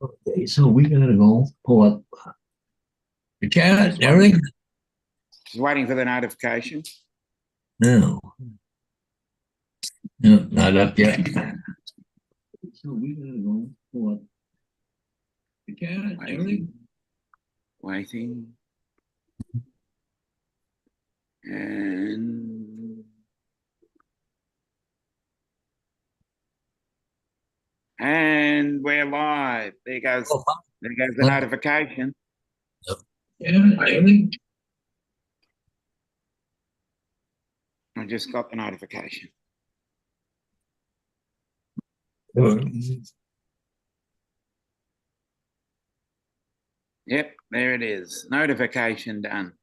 Okay, so we gotta go pull up the chat Just and waiting, everything. just waiting for the notification. No, no, not up yet. So we gotta go pull up the chat and Waiting, everything. waiting. And we're live. Oh, There goes the fine. notification. Yeah, everything. I just got the notification. Yep, there it is. Notification done.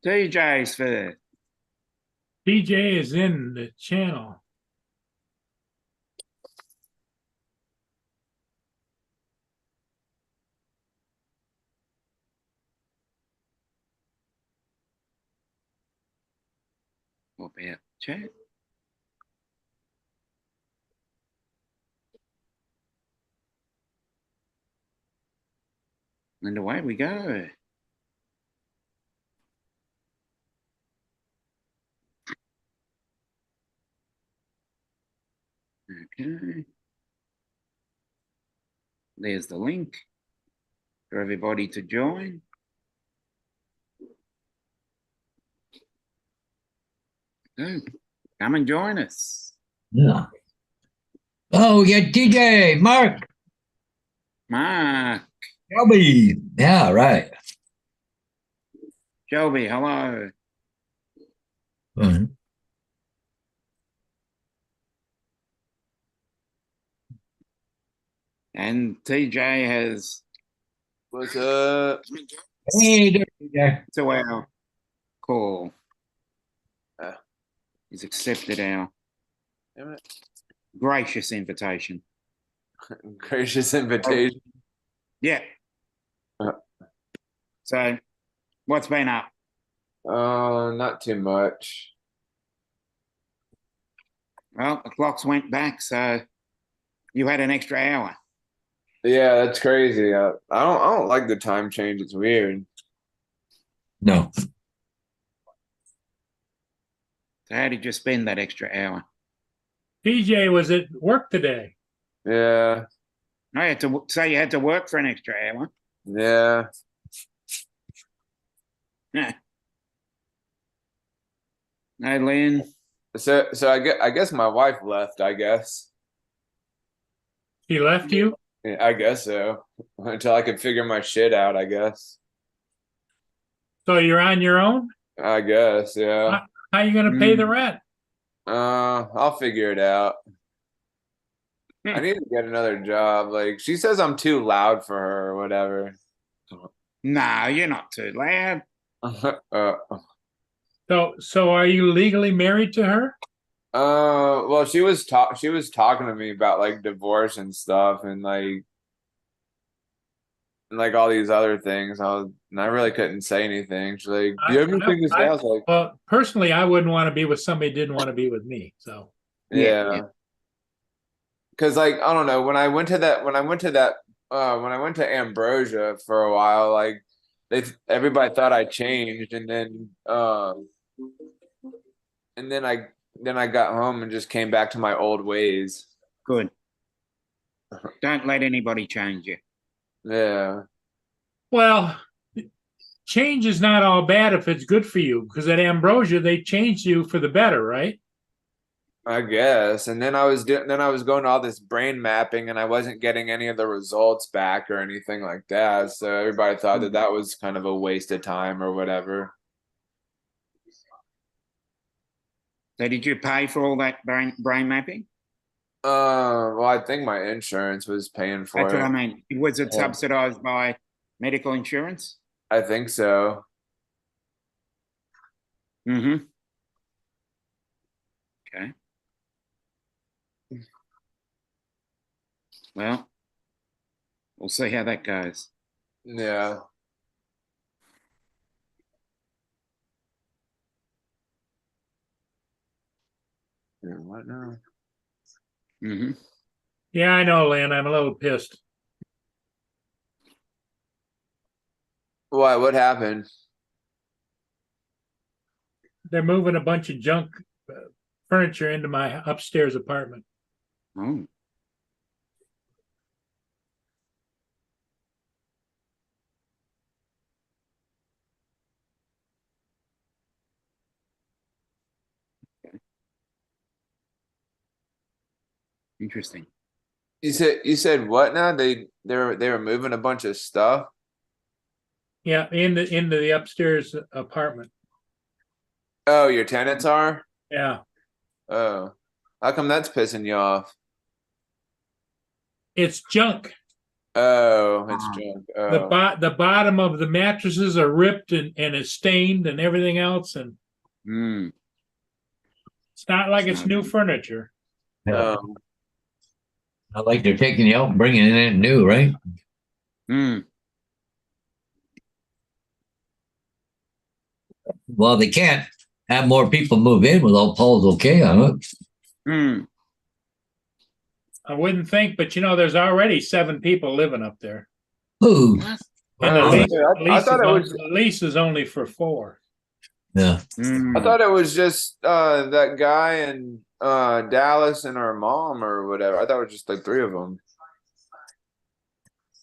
DJ's first. DJ is in the channel. What about chat? And away we go. Okay. There's the link for everybody to join. So come and join us. Yeah. Oh, we got DJ, Mark, Mark, Shelby. Yeah, right. Shelby, hello. Mhm. And TJ has What's up? Hey, DJ. to our call. Uh, He's accepted our Damn it. gracious invitation. Gracious invitation. Yeah. Uh, So what's been up? Not too much. Well, the clocks went back, so you had an extra hour. Yeah, that's crazy. I don't like the time change. It's weird. No. So how did you spend that extra hour? DJ was at work today. Yeah, I had to say you had to work for an extra hour. yeah. Yeah. Hey, Lynn. So I guess my wife left. I guess. He left you. Yeah, I guess so. Until I could figure my shit out. I guess. So you're on your own. I guess. Yeah. How are you going to pay the rent? I'll figure it out. I need to get another job. Like she says, I'm too loud for her or whatever. No, you're not too loud. uh, So are you legally married to her? well, she was talking to me about like divorce and stuff and like all these other things. And I really couldn't say anything. She's like, "Do you have anything to say?" I was like, Well, personally, I wouldn't want to be with somebody who didn't want to be with me. So Yeah. "Yeah." Because like I don't know, when I went to Ambrosia for a while, like everybody thought I changed, and then I got home and just came back to my old ways. Good. Don't let anybody change you. Yeah. well, change is not all bad if it's good for you. Because at Ambrosia, they changed you for the better, right? I guess. And then I was going to all this brain mapping and I wasn't getting any of the results back or anything like that. So everybody thought that that was kind of a waste of time or whatever. So did you pay for all that brain mapping? Well, I think my insurance was paying That's for what I it. mean. Was it Yeah, subsidized by medical insurance? I think so. Mm-hmm. Okay. Well, we'll see how that goes. Yeah. Yeah, what now? Hmm. Yeah, I know, Lynn. I'm a little pissed. Why? What happened? They're moving a bunch of junk furniture into my upstairs apartment. Oh, interesting. You said what now? They were moving a bunch of stuff. Yeah, into the upstairs apartment. Oh, your tenants are? Yeah, Oh. How come that's pissing you off? it's junk. Oh, it's Ah. junk. The bottom of the mattresses are ripped and it's stained and everything else, and Mm, it's not like it's no new good. furniture. Yeah, Oh. not like they're taking you out and bringing in it new, right? Mm, Well, they can't have more people move in without Paul's okay on it. mm. I wouldn't think, but there's already 7 people living up there, Ooh, and the Oh, lease, really? I thought it was the lease is only for 4. yeah. I Mm. thought it was just that guy and Dallas and her mom or whatever. I thought it was just like 3 of them.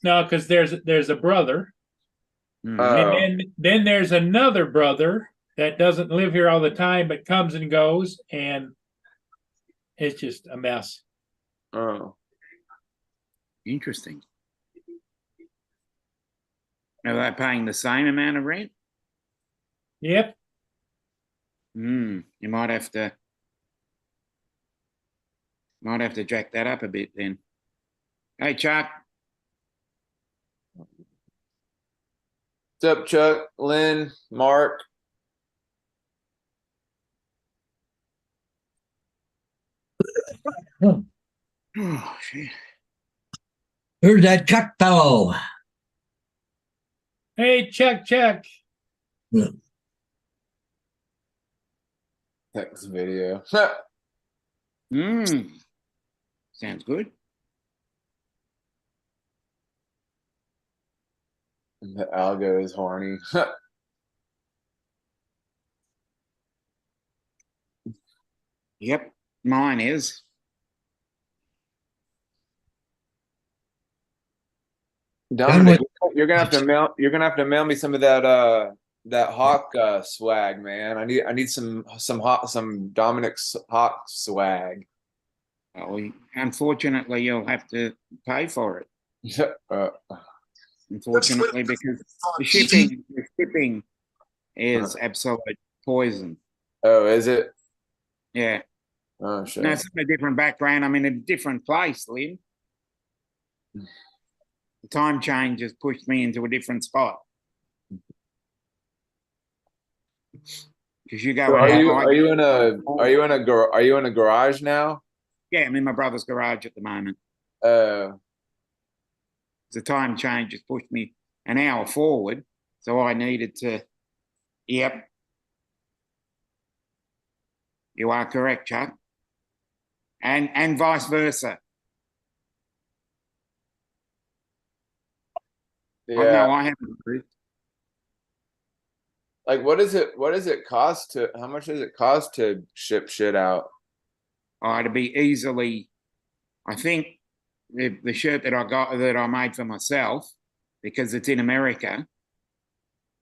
No, because there's a brother, Mhm. and Oh. then there's another brother that doesn't live here all the time but comes and goes, and it's just a mess. Oh. Interesting. Are they paying the same amount of rent? Yep. You might have to jack that up a bit then. Hey, Chuck. What's up, Chuck, Lynn, Mark? Oh, shit. Where's that Chuck fellow? Hey, check. Text video. Mm. Sounds good. The algo is horny. Yep, mine is. Dominic, with- you're gonna have to mail me some of that Hawk swag, man. I need some Dominic's Hawk swag. Oh, unfortunately, you'll have to pay for it. Uh, Unfortunately, because the shipping is absolute poison. oh, is it? Yeah. Oh shit. No, it's a different background. I'm in a different place, Lynn. The time change has pushed me into a different spot. Because you go So and are you I- are you in a are you in a gar- are you in a garage now? Yeah, I'm in my brother's garage at the moment. Uh, The time change has pushed me an hour forward, so I needed to. Yep, you are correct, Chuck. And vice versa. Oh, yeah. no, I haven't. Like, what does it cost to? How much does it cost to ship shit out? Oh, to be easily. I think the shirt that I made for myself because it's in America.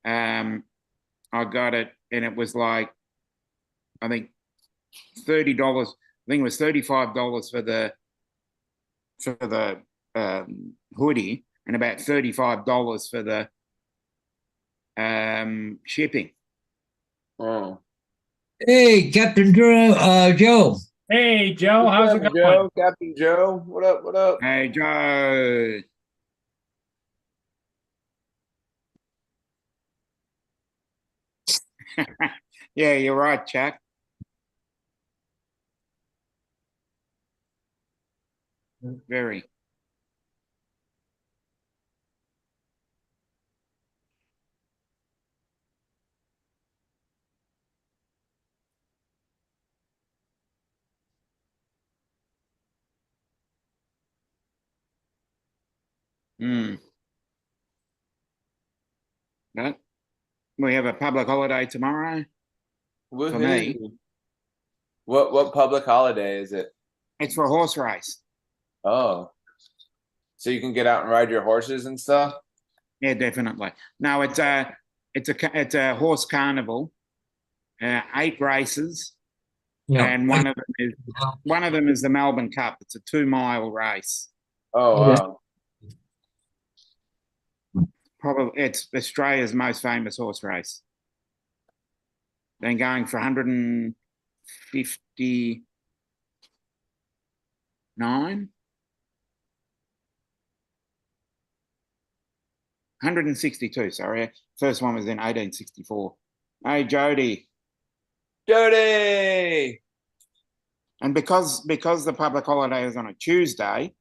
I got it and it was like I think $30. I think it was $35 for the hoodie and about $35 for the shipping. Oh. Hey, Captain Joe. Hey, Joe, What's how's up, it going? Joe? Captain Joe? What up? What up? Hey Joe. Yeah, you're right, Chuck. Very. Hmm. No, we have a public holiday tomorrow. For me. Woohoo. What public holiday is it? It's for a horse race. Oh, so you can get out and ride your horses and stuff? Yeah, definitely. No, it's a horse carnival. 8 races, and one of them is the Melbourne Cup. It's a 2-mile race. Oh, wow. Probably it's Australia's most famous horse race. Been going for 159. 162, sorry. First one was in 1864. Hey, Jody. Jody! And because the public holiday is on a Tuesday,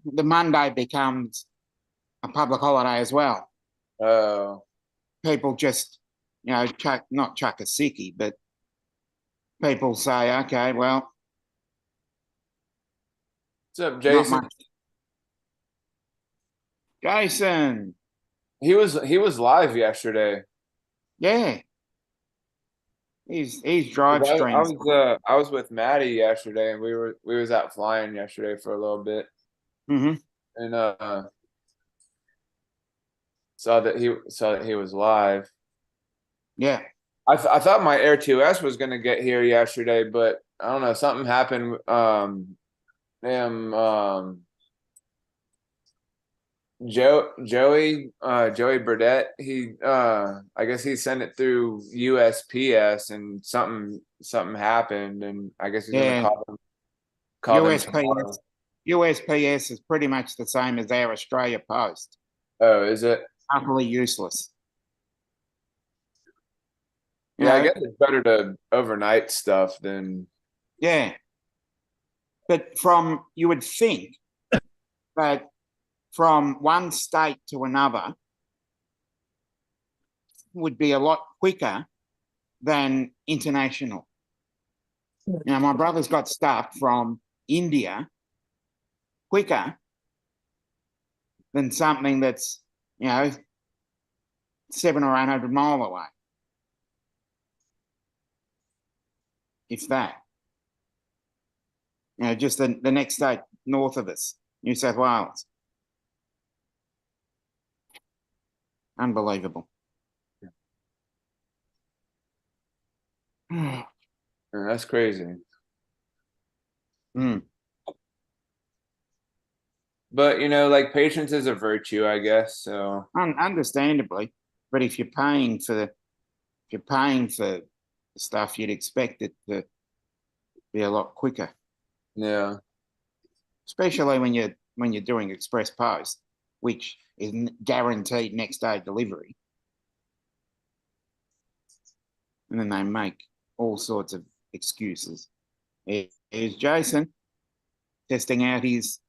the Monday becomes a public holiday as well. Oh, People just, not chuck a sickie, but people say, okay, well, what's up, not Jason? much. Jason, He was live yesterday. yeah. He's drive I streams. was with Maddie yesterday, and we was out flying yesterday for a little bit, Mm-hmm. and saw that he was live. Yeah. I thought my Air 2S was gonna get here yesterday, but I don't know, something happened. Joey Burdett, I guess he sent it through USPS, and something happened, and I guess he's Yeah. gonna call them tomorrow. USPS is pretty much the same as our Australia Post. Oh, is it? Utterly useless. Yeah, I guess it's better to overnight stuff than. Yeah. But you would think that from one state to another would be a lot quicker than international. Now, my brother's got stuff from India quicker than something that's, 700 or 800 miles away. If that. Just the next state north of us, New South Wales. Unbelievable. Yeah, that's crazy. Mm. But like patience is a virtue, I guess. So Understandably, but if you're paying for stuff, you'd expect it to be a lot quicker. yeah. Especially when you're doing express post, which is guaranteed next day delivery. And then they make all sorts of excuses. Here's Jason testing out his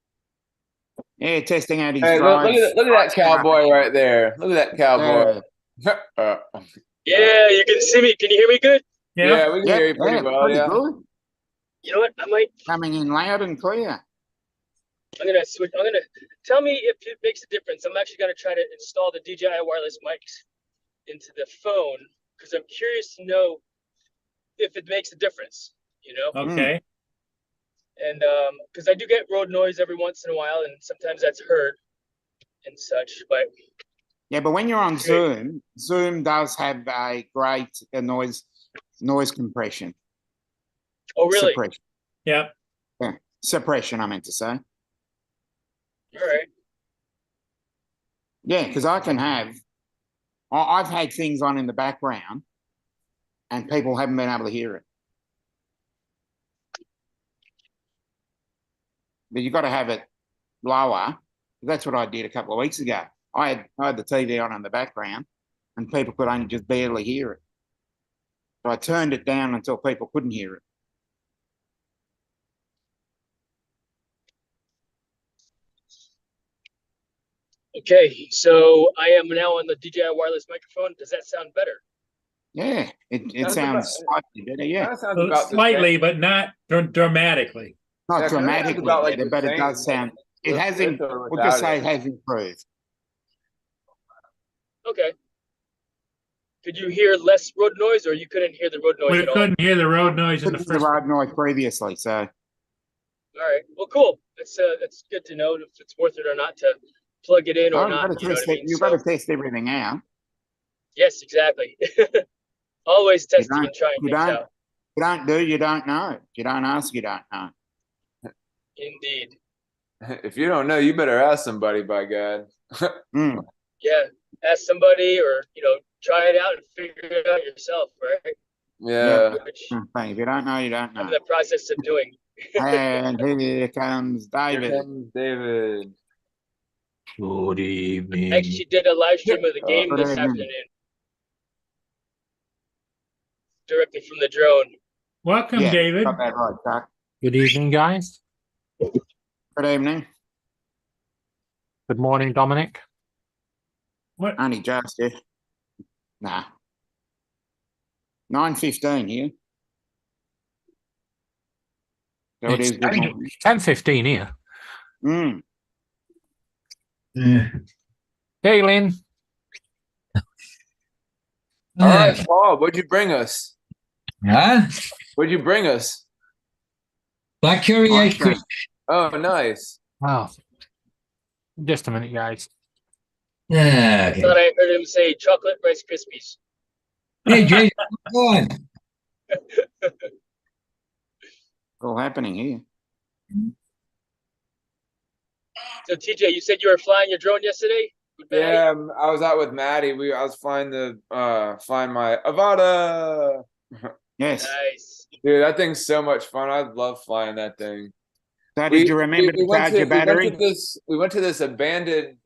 Hey, drives. look at that cowboy right there. Look at that cowboy. Yeah, you can see me. Can you hear me good? Yeah, we can hear you pretty well. Pretty Yeah. good. You know what? I might. Coming in loud and clear. I'm gonna switch. I'm gonna tell me if it makes a difference. I'm actually gonna try to install the DJI wireless mics into the phone because I'm curious to know if it makes a difference. Okay. And because I do get road noise every once in a while, and sometimes that's heard and such. But Yeah, but when you're on Zoom does have a great noise compression. oh, really? Suppression. Yeah. Suppression, I meant to say. All right. Yeah, because I've had things on in the background and people haven't been able to hear it. But you've got to have it lower. That's what I did a couple of weeks ago. I had the TV on in the background and people could only just barely hear it. So I turned it down until people couldn't hear it. Okay, so I am now on the DJI wireless microphone. Does that sound better? Yeah, it Sounds sounds slightly better, yeah. That sounds about the Slightly, same. but not dramatically. Not Yeah, 'cause that sounds dramatically about like better, the but it same. does sound it With hasn't. or We'll just without say it? it has improved. Okay. Could you hear less road noise, or you couldn't hear the road noise We at all? couldn't hear the road noise in the Couldn't hear first. the road noise previously, so All right. Well, cool. That's good to know if it's worth it or not to plug it in or oh, not. You know what I mean? you've got to test everything out. Yes, exactly. Always You testing and trying things out. you don't know. If you don't ask, you don't know. Indeed. If you don't know, you better ask somebody. By God. Mm. Yeah. Ask somebody, or try it out and figure it out yourself, right? Yeah. Which If you don't know, you don't I'm in know. the process of doing. And here comes Here David. comes David. Good evening. I actually did a live stream of the game Good this evening. afternoon, directly from the drone. Welcome, Yeah, David. got that right, Chuck. Good evening, guys. Good evening. Good morning, Dominic. What? Only just here. Nah. 9:15 here. So it It's is good morning. 10:15 here. Mm. Yeah. Hey, Lynn. All right, Paul. What'd you bring us? Huh? What'd you bring us? Black cherry ice cream. Oh, nice. Oh, just a minute, guys. Yeah, I thought okay. I heard him say chocolate Rice Krispies. Hey, Jason, go on. All happening here. So TJ, you said you were flying your drone yesterday? With Maddie? Yeah, I was out with Maddie. I was flying flying my Avata. Yes. Nice. Dude, that thing's so much fun. I love flying that thing. So did you remember to charge your battery? We went to this abandoned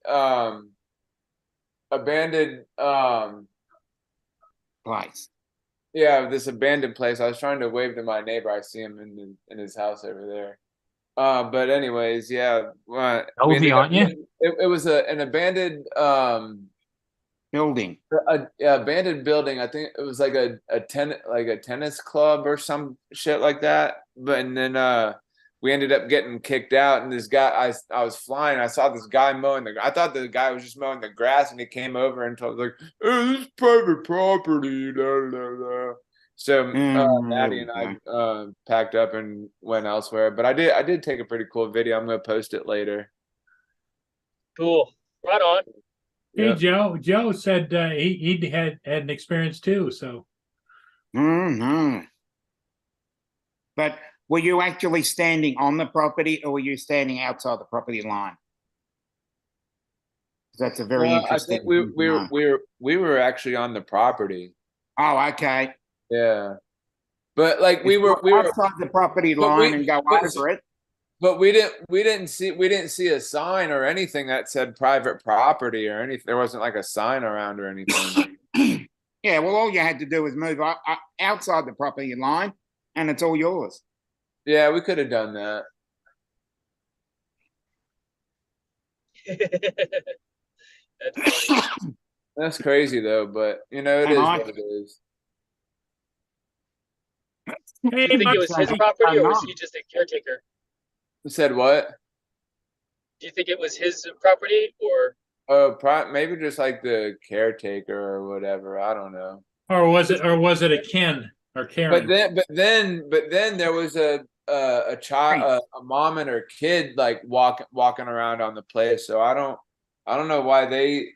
Place. yeah, this abandoned place. I was trying to wave to my neighbor. I see him in his house over there. But anyways, yeah. We Nosy, ended up- aren't you? It was an abandoned Building. abandoned building. I think it was like a tennis club or some shit like that. And then we ended up getting kicked out. And this guy, I was flying. I saw this guy mowing I thought the guy was just mowing the grass, and he came over and told like, "Oh, this is private property." Blah, blah, blah. So Maddie and I packed up and went elsewhere. But I did take a pretty cool video. I'm gonna post it later. Cool. Right on. Hey, Yeah. Joe said he had an experience too. So Mm-hmm. But were you actually standing on the property, or were you standing outside the property line? That's a very Well, I interesting. think thing to know. we were actually on the property. Oh, okay. Yeah. But like we If were you're outside the property but line we- and go but- over it. but we didn't see a sign or anything that said private property or anything. There wasn't like a sign around or anything. Yeah, well, all you had to do was move outside the property line, and it's all yours. Yeah, we could have done that. That's funny. That's crazy though, but it is what it is. Do you think it was his property, or was he just a caretaker? You said what? Do you think it was his property, or Oh, maybe just like the caretaker or whatever. I don't know. or was it a Ken or Karen? But then there was a child, a mom and her kid like walking around on the place. So I don't know why they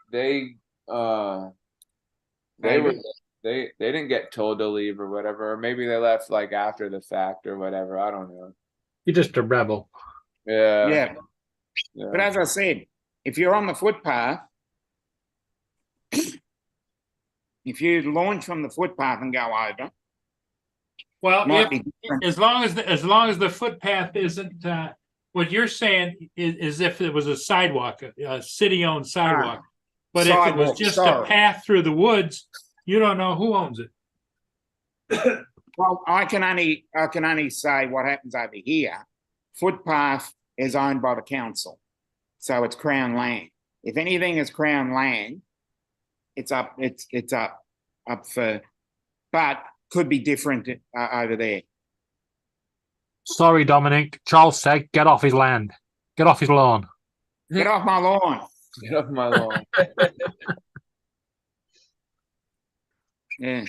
didn't get told to leave or whatever, or maybe they left like after the fact or whatever. I don't know. You're just a rebel. Yeah. Yeah. But as I said, if you're on the footpath, if you launch from the footpath and go over, Well, might be different. as long as the footpath isn't what you're saying is if it was a sidewalk, a city-owned sidewalk. But if it was Sidewalk, just sorry. a path through the woods, you don't know who owns it. Well, I can only say what happens over here. Footpath is owned by the council, so it's Crown land. If anything is Crown land, it's up for, but could be different over there. Sorry, Dominic. Charles said, get off his land. Get off his lawn. Get off my lawn. Get off my lawn. Yeah.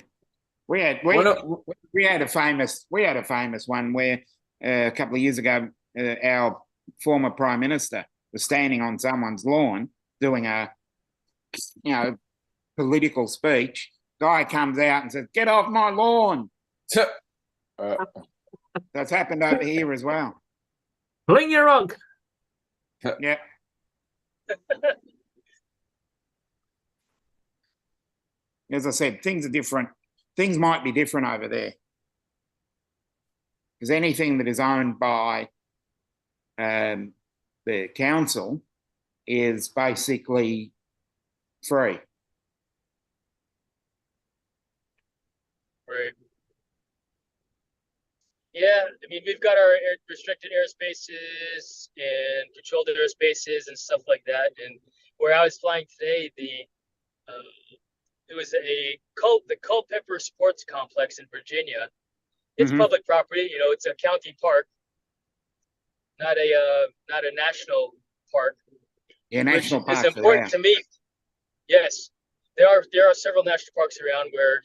We had a famous one where a couple of years ago our former prime minister was standing on someone's lawn doing a political speech. Guy comes out and says, "Get off my lawn." That's happened over here as well. Bling your unk. Yeah. As I said, things are different. Things might be different over there. Because anything that is owned by the council is basically free. Right. Yeah, I mean, we've got our restricted airspaces and controlled airspaces and stuff like that. And where I was flying today, it was the Culpeper Sports Complex in Virginia. It's public property, it's a county park, not a national park. Yeah, national parks. It's important to me. Yes, there are several national parks around where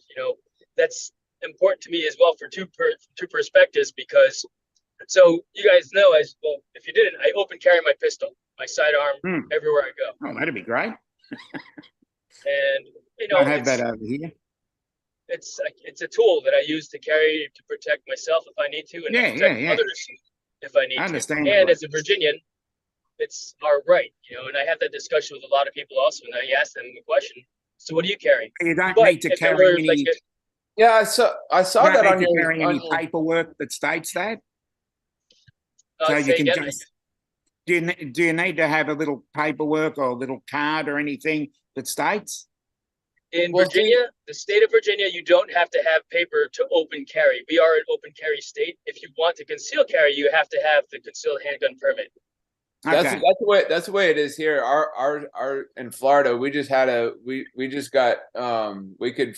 that's important to me as well for two perspectives, because so you guys know, as well, if you didn't, I open carry my pistol, my sidearm everywhere I go. Oh, that'd be great. And I have that over here. It's a tool that I use to carry to protect myself if I need to, and protect others if I need to. And as a Virginian, it's our right, and I have that discussion with a lot of people also, and I ask them the question: so what do you carry? You don't need to carry any. Yeah, I saw that on your any paperwork that states that. So you can just. Do you need to have a little paperwork or a little card or anything that states? In Virginia, the state of Virginia, you don't have to have paper to open carry. We are an open carry state. If you want to conceal carry, you have to have the concealed handgun permit. Okay. That's the way it is here. Our in Florida, we just got we could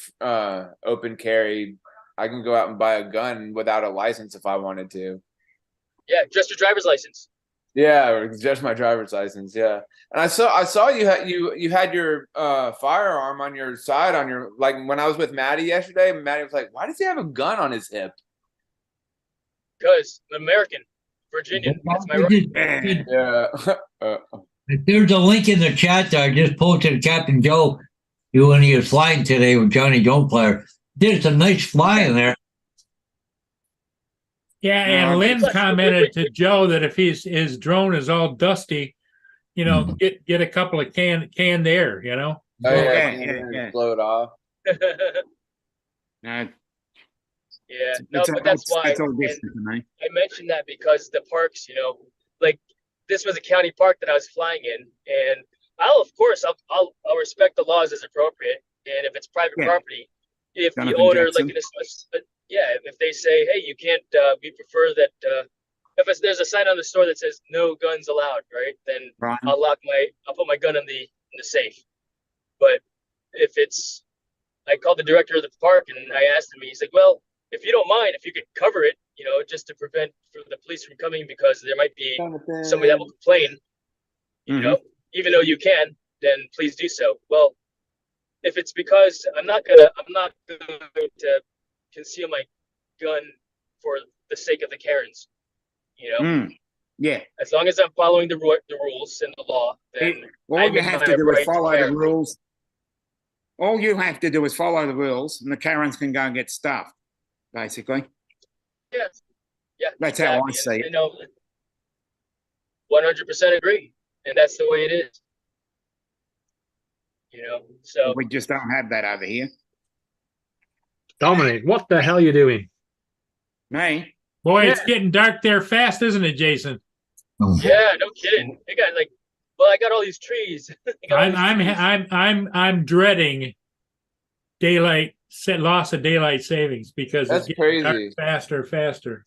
open carry. I can go out and buy a gun without a license if I wanted to. Yeah, just your driver's license. Yeah, just my driver's license. Yeah, and I saw you had your firearm on your side on your, like, when I was with Maddie yesterday. Maddie was like, "Why does he have a gun on his hip?" Because I'm American, Virginian. That's my right. Yeah. There's a link in the chat that I just posted to Captain Joe. When he was flying today with Johnny Jones player, did some nice flying there. Yeah, and Lynn commented to Joe that if his drone is all dusty, get a couple of canned air, Oh, yeah. Blow it off. No. Yeah, but that's why I mentioned that, because the parks, like this was a county park that I was flying in, and I'll respect the laws as appropriate, and if it's private property, if the owner, like if they say, hey, you can't, we prefer that if there's a sign on the store that says no guns allowed, right? Then I'll put my gun in the safe. But if I called the director of the park and I asked him, he's like, well, if you don't mind, if you could cover it, just to prevent the police from coming, because there might be somebody that will complain, even though you can, then please do so. Well, if it's because I'm not going to conceal my gun for the sake of the Karens, Yeah. As long as I'm following the rules and the law, then all you have to do is follow the rules. All you have to do is follow the rules, and the Karens can go and get stuffed, basically. Yeah. That's exactly how I see it. 100% agree, and that's the way it is. So we just don't have that over here. Dominic, what the hell are you doing? Me? Boy, it's getting dark there fast, isn't it, Jason? Yeah, no kidding. I got all these trees. I'm dreading loss of daylight savings, because that's it's getting crazy. Dark faster.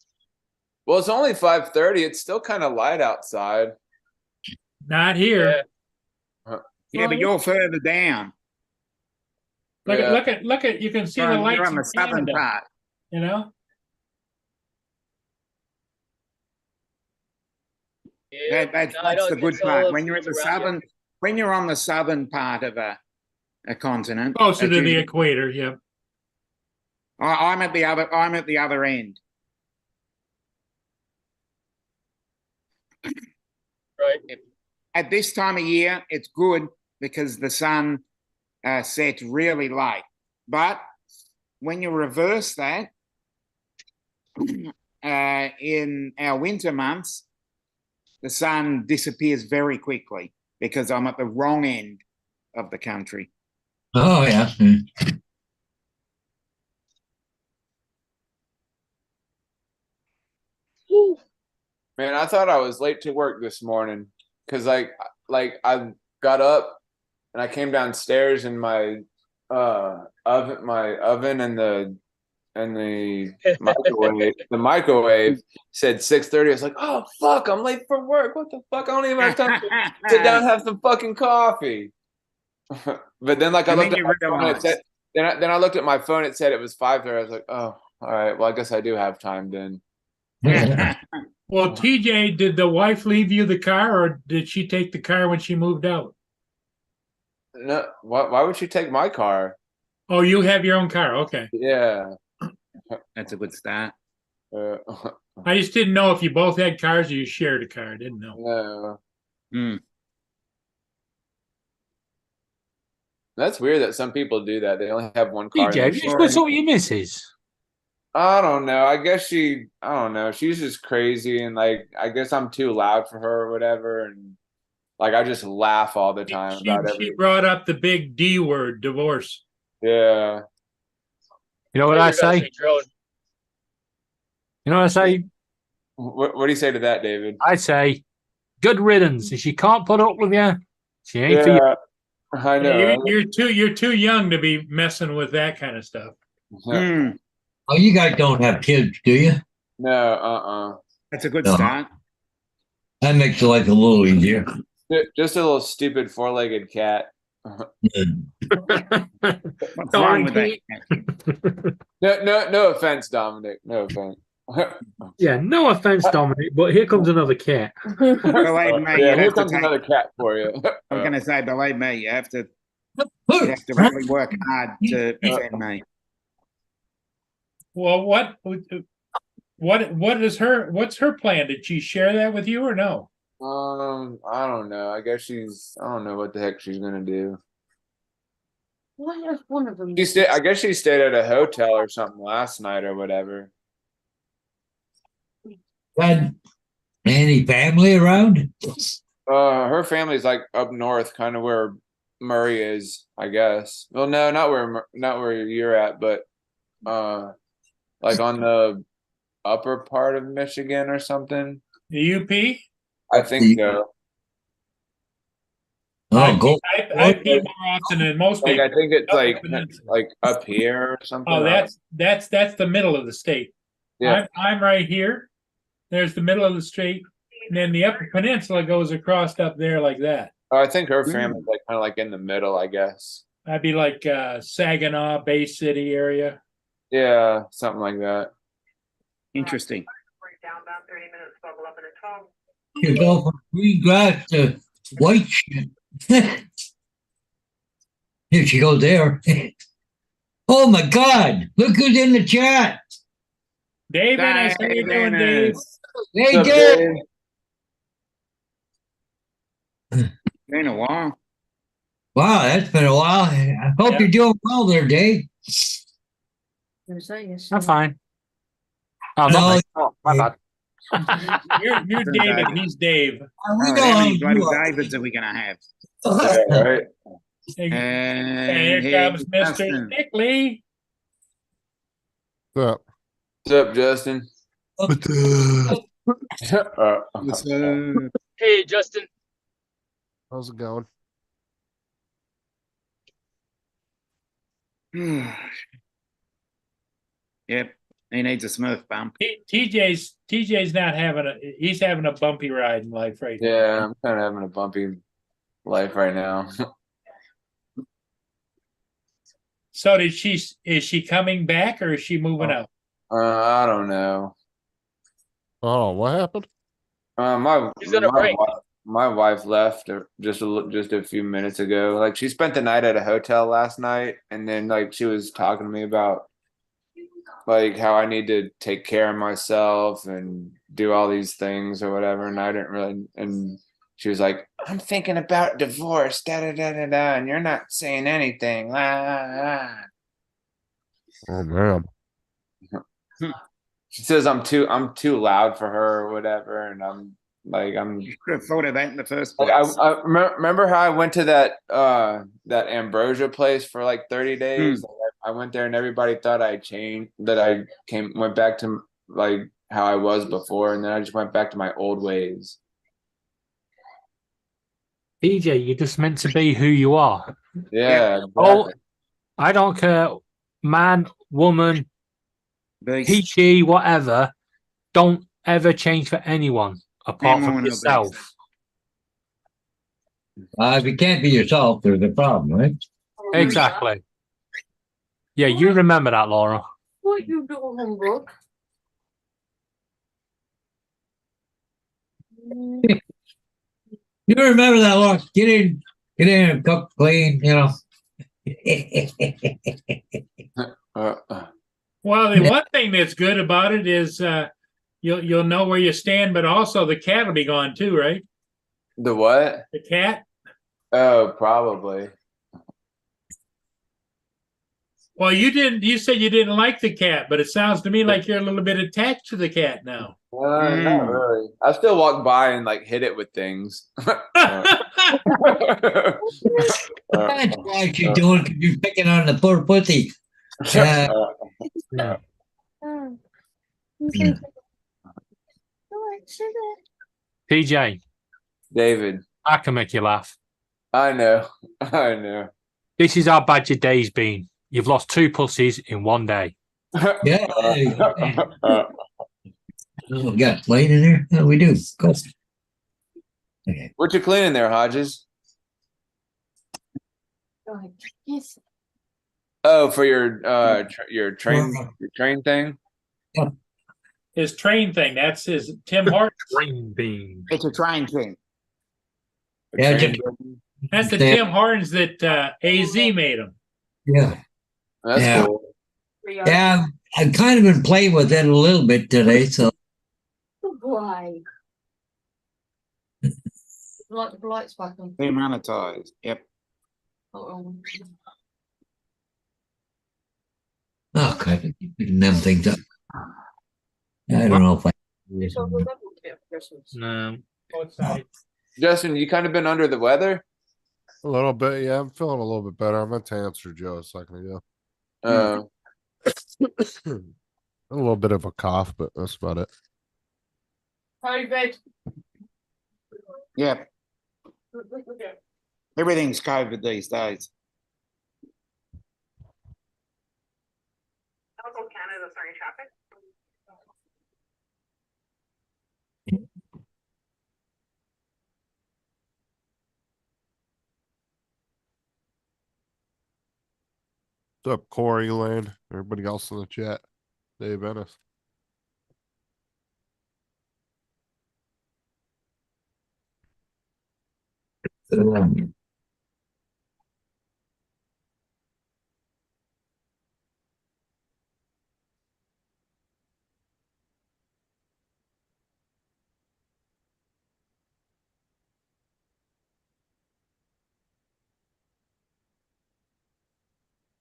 Well, it's only 5:30. It's still kind of light outside. Not here. Yeah, but you're further down. Look at you can see the lights you're on the southern part. Yeah, That's no, I know the it good gets all part. of When you're at the around you. southern, when you're on the southern part of a continent, Closer it's to the usually- equator, yeah. I'm at the other. I'm at the other end. Right. At this time of year, it's good because the sun sets really late. But when you reverse that, in our winter months, the sun disappears very quickly because I'm at the wrong end of the country. Oh, yeah. Woo. Man, I thought I was late to work this morning because like I got up and I came downstairs and my oven and the microwave said 6:30. I was like, oh fuck, I'm late for work. What the fuck? I don't even have time to sit down and have some fucking coffee. But then like I And looked then at you my phone, it realize. said then I looked at my phone, it said it was 5:30. I was like, oh, all right, well I guess I do have time then. Well, TJ, did the wife leave you the car, or did she take the car when she moved out? No, why would she take my car? Oh, you have your own car. Okay. Yeah. That's a good start. Uh, I just didn't know if you both had cars or you shared a car. I didn't know. no. Mm. That's weird that some people do that. They only have one car. DJ, have you Sorry. split up with your missus? I don't know. I don't know. She's just crazy, and like, I guess I'm too loud for her or whatever. And like, I just laugh all the time about She everything. brought up the big D word, divorce. Yeah. You know what I You're gonna say? drone. You know what I say? What do you say to that, David? I say, good riddance. If she can't put up with you, she ain't for you. Yeah, I know. You're too young to be messing with that kind of stuff. Mm. Oh, you guys don't have kids, do you? No, That's a good No. start. That makes life a little easier. Just a little stupid four-legged cat. What's wrong with that? No offense, Dominic. No offense. Yeah, no offense, Dominic, but here comes another cat. Believe me, Yeah, you'd here have to comes take- another cat for you. I was going to say, believe me, you have to really work hard to defend me. Well, what's her plan? Did she share that with you or no? I don't know. I don't know what the heck she's gonna do. What if one of them? I guess she stayed at a hotel or something last night or whatever. Had any family around? Her family's like up north, kind of where Murray is, I guess. Well, no, not where you're at, but like on the upper part of Michigan or something. The UP? I think so. Oh, go. I pee more often than most Like people. I think it's Upper like Peninsula. up here or something. Oh, that's the middle of the state. Yeah. I'm right here. There's the middle of the state, and then the Upper Peninsula goes across up there like that. I think her family's like kind of like in the middle, I guess. That'd be like Saginaw, Bay City area. Yeah, something like that. Interesting. You go from green grass to white shit. Here she goes there. Oh my God! Look who's in the chat. David, I see what you're doing, Dave. Hey, What's up, Dave. Dave? Been a while. Wow, that's been a while. I hope Yeah. you're doing well there, Dave. I'm fine. Oh, No, not me. Oh, my bad. You're David. He's Dave. we Oh, know how how many you bloody are. Davids are we going to have? Yeah, right. And And here comes Mr. Justin. Stickley. What's up, Justin? What's up? Hey, Justin. How's it going? Yep, he needs a Smurf bump. TJ's not he's having a bumpy ride in life right now. Yeah, I'm kind of having a bumpy life right now. So is she coming back or is she moving out? I don't know. Oh, what happened? My He's on a break. my wife left just a few minutes ago. Like she spent the night at a hotel last night, and then like she was talking to me about like how I need to take care of myself and do all these things or whatever. And I didn't really. And she was like, "I'm thinking about divorce, da da da da da," and you're not saying anything. La, la, la. Oh man. She says I'm too loud for her or whatever, and I'm You could have thought of that in the first like place. remember how I went to that ambrosia place for like 30 days. I went there and everybody thought I changed, that I went back to like how I was before, and then I just went back to my old ways. PJ, you're just meant to be who you are. Yeah, Oh, exactly. I don't care, man, woman, Beast. he, she, whatever. Don't ever change for anyone apart woman from or beast. yourself. If you can't be yourself, there's a problem, right? Exactly. Yeah, you remember that, Laura. What you do, homework? You remember that, look, get in and cook, clean, you know. Well, the one thing that's good about it is you'll know where you stand, but also the cat will be gone too, right? The what? The cat. Oh, probably. Well, you said you didn't like the cat, but it sounds to me like you're a little bit attached to the cat now. Not really. I still walk by and like hit it with things. That's why you're doing, because you're picking on the poor pussy. Yeah. PJ, David, I can make you laugh. I know. I know. This is how bad your day's been. You've lost 2 pussies in one day. Yeah. We got plate in there? Yeah, we do. Go. Okay. What you cleaning there, Hodges? Yes. Oh, for your train thing? His train thing. That's his Tim Hortons. Green bean. It's a train thing. Yeah, Train just- thing? That's the Tim Hortons that AZ made him. Yeah. That's Yeah. cool. Yeah, I've kind of been playing with it a little bit today, so. Good boy. Like the lights back on. Demonetized. Yep. Oh, Oh, God, I keep picking them things up. I don't know if I. No. Justin, you kind of been under the weather? A little bit, yeah. I'm feeling a little bit better. I meant to answer Joe a second ago. A little bit of a cough, but that's about it. COVID. Yep. Everything's COVID these days. Canada, sorry, traffic. What's up, Corey Lane? Everybody else in the chat. Dave Ennis.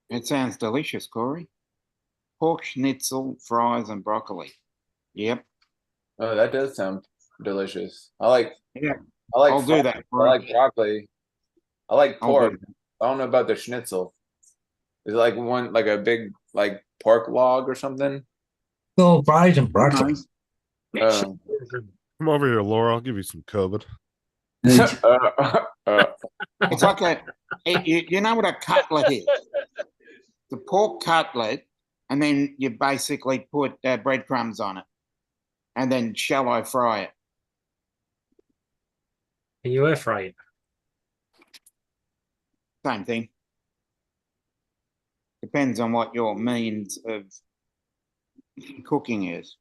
It sounds delicious, Corey. Pork schnitzel, fries, and broccoli. Yep. Oh, that does sound delicious. I like I'll do that. I like broccoli. I like I'll pork. do that. I don't know about the schnitzel. Is it like one like a big like pork log or something? So fries and broccoli. Come over here, Laura. I'll give you some COVID. It's like you know what a cutlet is? The pork cutlet, and then you basically put breadcrumbs on it, and then shallow fry it. Can you air fry it? Same thing. Depends on what your means of cooking is.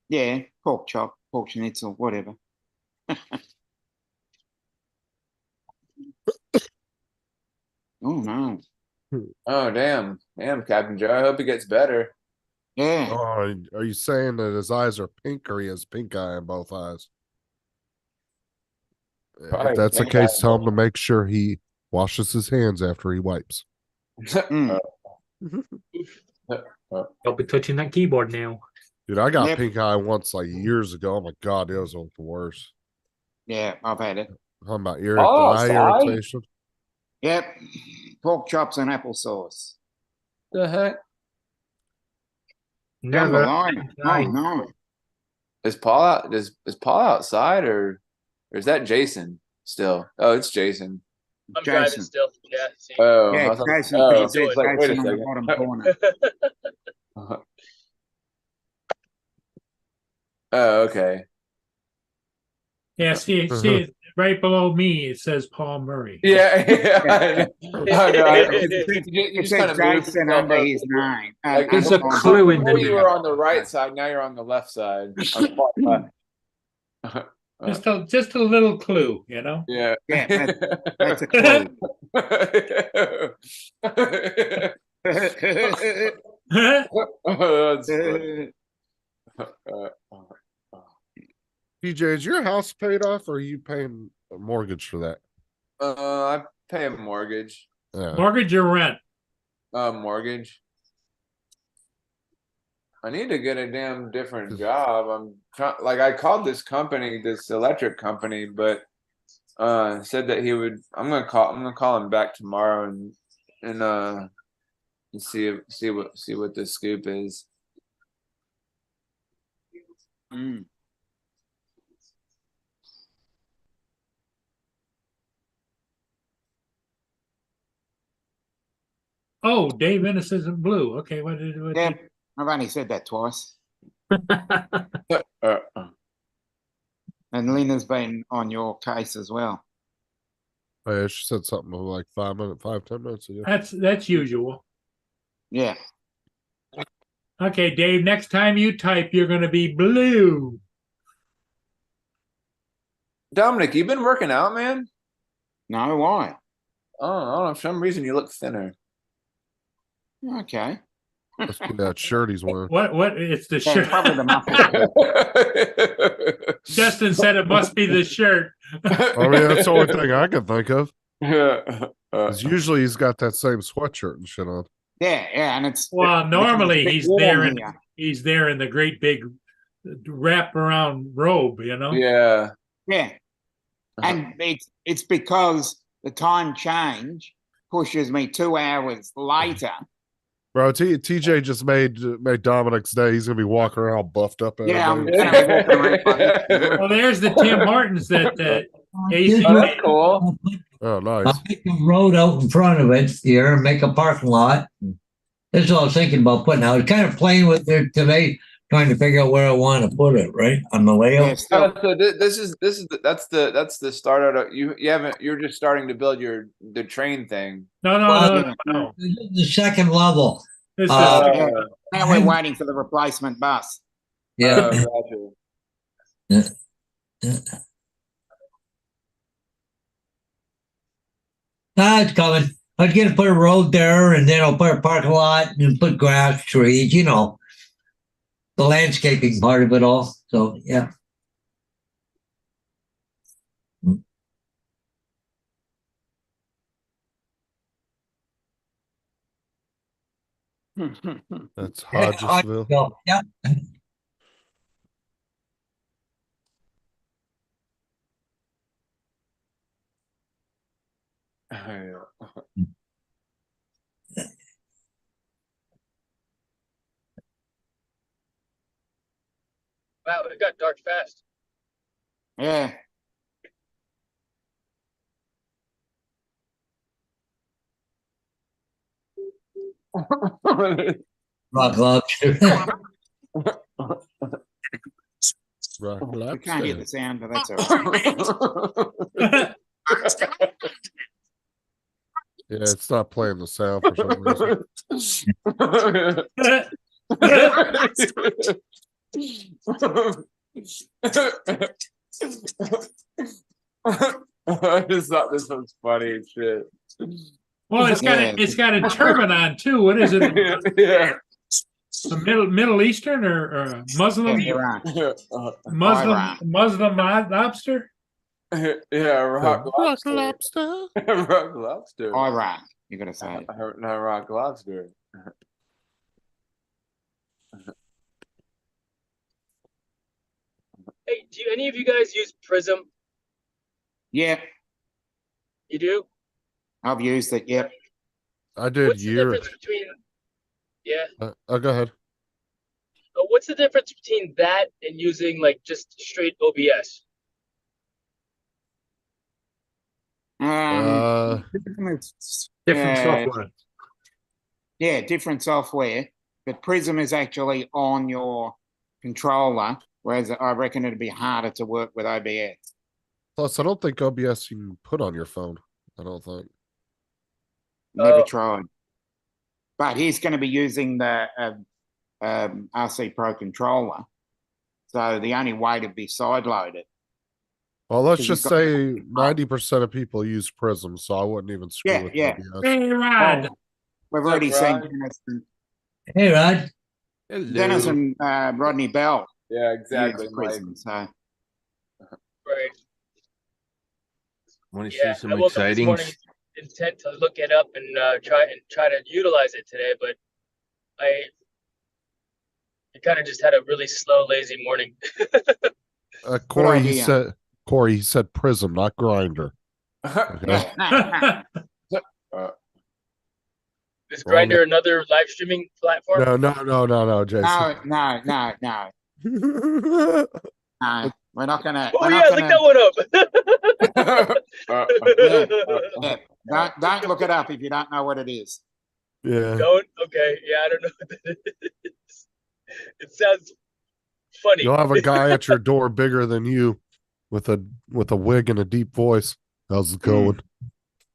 Yeah, pork chop, pork schnitzel, whatever. Oh no. Oh damn, Captain Joe. I hope he gets better. Yeah. Oh, are you saying that his eyes are pink or he has pink eye in both eyes? Probably If that's the pink eye case, in tell him to make sure he washes his hands after he wipes. Mm. Don't be touching that keyboard now. Dude, I got Yep. pink eye once like years ago. Oh my god, it was the worst. Yeah, I've had it. Talking about Oh, eye outside? irritation. Yep. Pork chops and applesauce. The heck? Down the Never. line. Oh no. Is Paul out? Is Paul outside or is that Jason still? Oh, it's Jason. I'm driving Jason. still. Yeah. See. Oh, I Yeah, was like, Jason. oh, It says it's like, wait a Jason on the second. bottom corner. Oh, okay. Yeah, see, right below me, it says Paul Murray. Yeah, yeah. Oh, no, It you just says kind of moved Jason yourself under up. his name. Like, There's under a my- clue in the Before you name. were on the right side, now you're on the left side. On the far left. Just a little clue, you know? Yeah. Yeah, That's a clue. That's funny. DJ, is your house paid off or are you paying a mortgage for that? I pay a mortgage. Yeah. Mortgage or rent? Mortgage. I need to get a damn different job. Like I called this company, this electric company, but said that he would. I'm gonna call him back tomorrow and see what the scoop is. Mm. Oh, Dave Ennis isn't blue. Okay, what did Yeah, I've only said that twice. Uh, And Lena's been on your case as well. Oh, yeah, she said something like 10 minutes ago. That's usual. Yeah. Okay, Dave, next time you type, you're gonna be blue. Dominic, you been working out, man? No, why? Oh, I don't know. For some reason, you look thinner. Okay. Must be that shirt he's wearing. What it's the Yeah, shirt. probably the muscle. Justin said it must be the shirt. I mean, that's the only thing I can think of. Yeah. 'Cause usually he's got that same sweatshirt and shit on. Yeah, and it's Well, normally it's a bit he's warm there in here. he's there in the great big wrap around robe, you know? Yeah. Yeah. And it's because the time change pushes me 2 hours later. Bro, TJ just made Dominic's day. He's gonna be walking around all buffed up. Yeah, I'm everybody. gonna be walking around. Well, there's the Tim Hortons that AC. Oh, that's cool. Oh, nice. I'll make a road out in front of it here and make a parking lot. That's what I was thinking about putting. I was kind of playing with it today, trying to figure out where I want to put it, right? On the layout. Yeah, still, So that's the start of you're just starting to build the train thing. No. This is the second level. This Uh, is yeah. Now we're waiting for the replacement bus. Yeah. Gotcha. It's coming. I was gonna put a road there and then I'll put a parking lot and put grass, trees, the landscaping part of it all. So, yeah. That's Hodgesville. Yeah. Wow, it got dark fast. Yeah. Rock lobster. Rock We can't hear the lobster. sound, but that's all right. Yeah, it's not playing the sound for some reason. I just thought this was funny as shit. Well, it's got a turban on too. What is it? Yeah. A Middle Eastern or Muslim Iran. Muslim lobster? Yeah, rock Rock lobster. lobster. Rock lobster. Iran. You gotta say it. No, rock lobster. Hey, do any of you guys use Prism? Yeah, You do? I've used it. Yep. I did What's the year. difference between? Yeah. Go ahead. What's the difference between that and using like just straight OBS? It's, Different uh, software. Yeah, different software, but Prism is actually on your controller, whereas I reckon it'd be harder to work with OBS. Plus, I don't think OBS you can put on your phone. I don't think. Never Oh. tried. But he's going to be using the RC Pro controller, so the only way to be side-loaded. Well, let's Because just he's got- say 90% of people use Prism, so I wouldn't even screw Yeah, with yeah. OBS. Hey, Rod. Well, we've What's up, already seen Rod? Hey, Rod. Dennis and Rodney Bell Yeah, exactly. use Mike. Prism, so Right. Want to Yeah. see some I woke up this exciting? morning intent to look it up and try to utilize it today, but I kind of just had a really slow, lazy morning. Corey, idea. he said Prism, not Grinder. Okay. Is Grindr another live streaming platform? No, Jason. no. No, we're not gonna. Oh we're yeah, not look gonna, that one up. Don't look it up if you don't know what it is. Yeah. Don't? Okay. Yeah, I don't know what that is. It sounds funny. You'll have a guy at your door bigger than you with a wig and a deep voice. How's it going?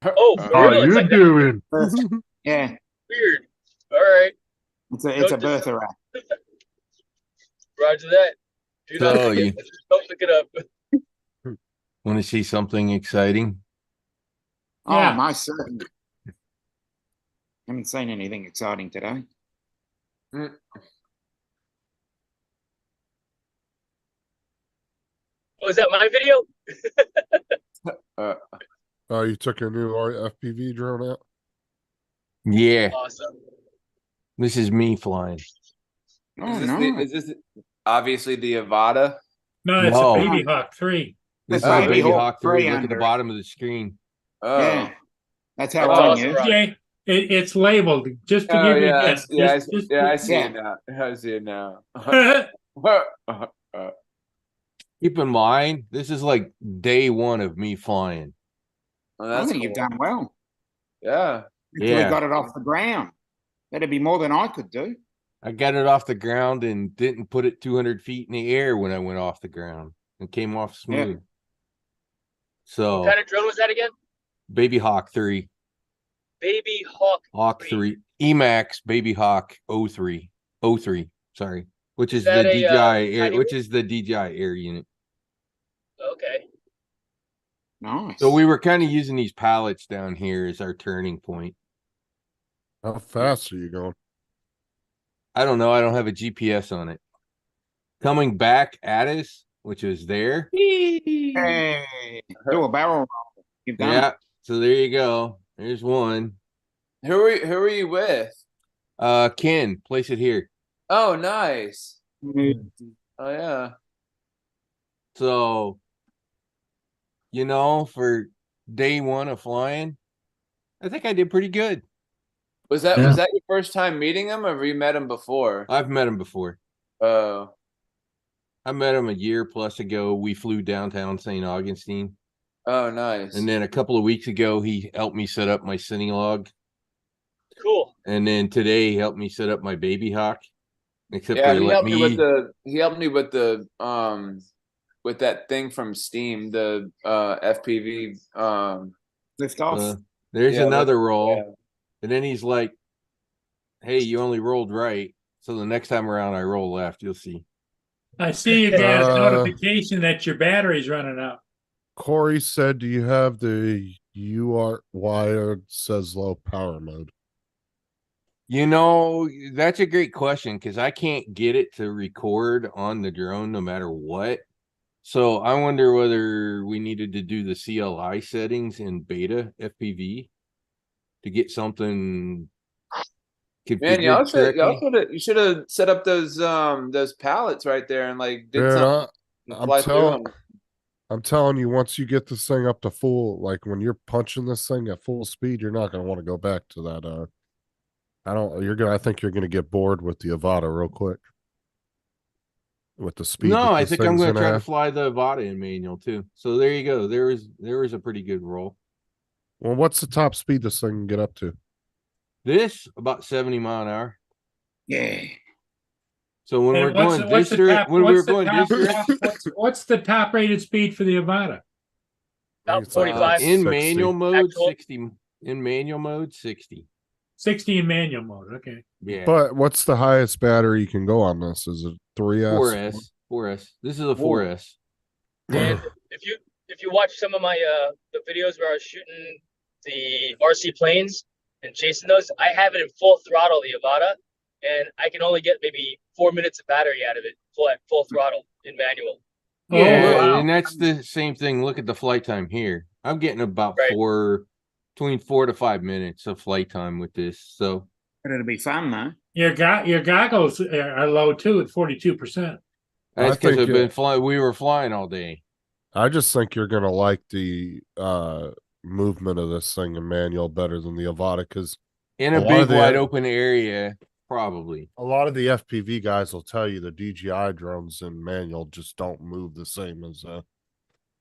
Oh, for How real? It's you like that? doing? Yeah, Weird. All right. it's a Note birther app. Roger that. Do not So look it. Don't look it up. Want to see something exciting? Yeah. Oh, most certainly. Haven't seen anything exciting today. Oh, is that my video? Oh, you took your new FPV drone out? Yeah, Awesome. this is me flying. Oh, Is this, no. is this obviously the Avata? No, it's No. a Baby Hawk 3. This That's is a Baby Baby Hawk Hawk 3. 3 Look at the under it. bottom of the screen. Oh, Yeah, that's how That's I awesome, knew. Rob. Jay, it's labeled just to Oh, give you yeah, a I hint. see- yeah, Just- I see Yeah. it now. I see it now. Keep in mind, this is like day one of me flying. Oh, I that's think you've cool. done well. Yeah. Until Yeah. we got it off the ground. That'd be more than I could do. I got it off the ground and didn't put it 200 feet in the air when I went off the ground and came off smooth. So, What kind of drone was that again? Baby Hawk 3, Baby Hawk. Hawk 3, Emax Baby Hawk 03, sorry, which is the that a, DJI Air, tiny which is the DJI Air unit. Okay. Nice. So we were kind of using these pallets down here as our turning point. How fast are you going? I don't know. I don't have a GPS on it. Coming back at us, which is there. Hey, do a barrel roll. You've done Yeah. So there you go. There's one. Who are you with? Ken, place it here. Oh, nice. it. Oh, yeah. So, for day one of flying, I think I did pretty good. Was that Yeah. your first time meeting him, or have you met him before? I've met him before. Oh, I met him a year plus ago. We flew downtown St. Augustine. oh, nice. And then a couple of weeks ago, he helped me set up my Cinelog. Cool. And then today he helped me set up my Baby Hawk. Except Yeah, for he let helped me me with the with that thing from Steam, the FPV Lift off. there's Yeah, another roll. yeah. And then he's like, hey, you only rolled right. So the next time around I roll left, you'll see. I see you got a Uh, notification that your battery's running out. Corey said, "Do you have the UART wired says low power mode?" You know, that's a great question because I can't get it to record on the drone no matter what. So I wonder whether we needed to do the CLI settings in beta FPV to get something Man, configured correctly. you should have set up those pallets right there and like did Man, something and I'm fly through telling, them. I'm telling you, once you get this thing up to full, like when you're punching this thing at full speed, you're not gonna want to go back to that. I think you're gonna get bored with the Avata real quick. With the speed No, that I this think I'm thing's going to gonna try to have. fly the Avata in manual too. So there you go. There was a pretty good roll. Well, what's the top speed this thing can get up to? This about 70 mile an hour. Yeah. So when And we're going what's this the top, when we were what's the going top, this direction, what's the top rated speed for the Avata? I think About it's like 45. in 60. manual mode, Actual- 60. In manual mode, 60. 60 in manual mode. Okay. Yeah. But what's the highest battery you can go on this? Is it 3S? 4S. This is a 4S. And if you watch some of my the videos where I was shooting the RC planes and chasing those, I have it in full throttle, the Avata, and I can only get maybe 4 minutes of battery out of it, full throttle in manual. Yeah, wow. and that's the same thing. Look at the flight time here. I'm getting about Right. between 4 to 5 minutes of flight time with this. So But it'll be fun though. Your goggles are low too at 42%. that's I because think I've been flying. We were flying all day. I just think you're gonna like the movement of this thing in manual better than the Avata because In A a lot big of the- wide open area, probably. a lot of the FPV guys will tell you the DJI drones in manual just don't move the same as Oh,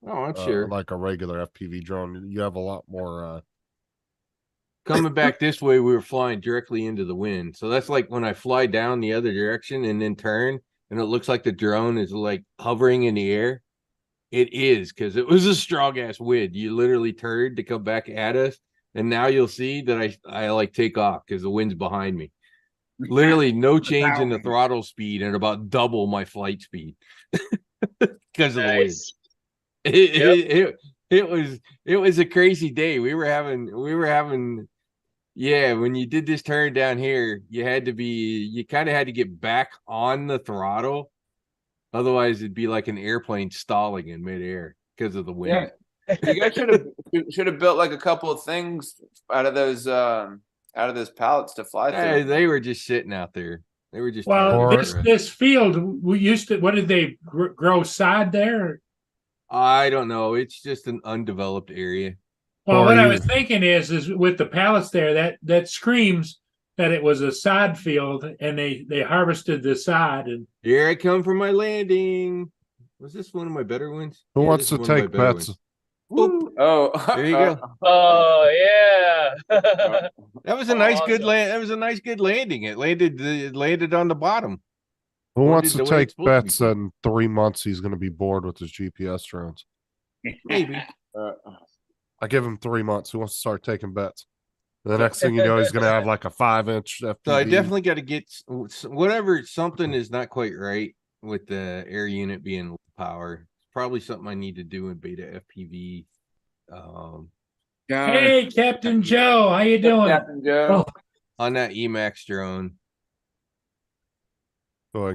I'm sure. like a regular FPV drone. You have a lot more. Coming back this way, we were flying directly into the wind. So that's like when I fly down the other direction and then turn, and it looks like the drone is like hovering in the air. It is because it was a strong ass wind. You literally turned to come back at us, and now you'll see that I like take off because the wind's behind me. Literally no change in the throttle speed and about double my flight speed because of the wind. Nice. It was a crazy day. We were having yeah, when you did this turn down here, you kind of had to get back on the throttle. Otherwise it'd be like an airplane stalling in midair because of the wind. Yeah, you guys should have built like a couple of things out of those pallets to fly through. They were just sitting out there. They were just Well, Or- this field we used to. What did they grow sod there? I don't know. It's just an undeveloped area. Well, Or what I you- was thinking is with the pallets there, that screams that it was a sod field, and they harvested the sod. And Here I come for my landing. Was this one of my better ones? Who Yeah, wants this to is one of my take better bets? ones. Whoop. Oh, There you go. Oh yeah. That was a Oh, nice good awesome. land. That was a nice good landing. It landed on the bottom. Who Or wants did to the way take it's supposed to be bets done. that in 3 months he's going to be bored with his GPS drones? Maybe. I give him 3 months. Who wants to start taking bets? The next thing you know, he's going to have like a 5-inch FPV. So I definitely got to get whatever. Something is not quite right with the air unit being low power. It's probably something I need to do in beta FPV. hey, Captain Joe, how you doing? Captain Joe. On that Emax drone. Go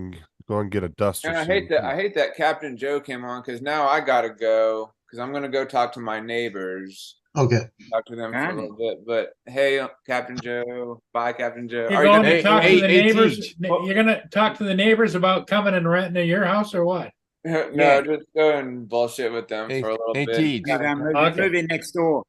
and get a duster. And I suit. hate that Captain Joe came on because now I gotta go because I'm gonna go talk to my neighbors. Okay. Talk to them for a little bit. But hey, Captain Joe. Bye, Captain Joe. You're Are you going gonna- to talk to the hey, neighbors. Teach. You're going to talk to the neighbors about coming and renting at your house or what? No, Yeah. just go and bullshit with them Hey, for a little hey, bit. Teach. Yeah, I'm moving, Okay. moving next door.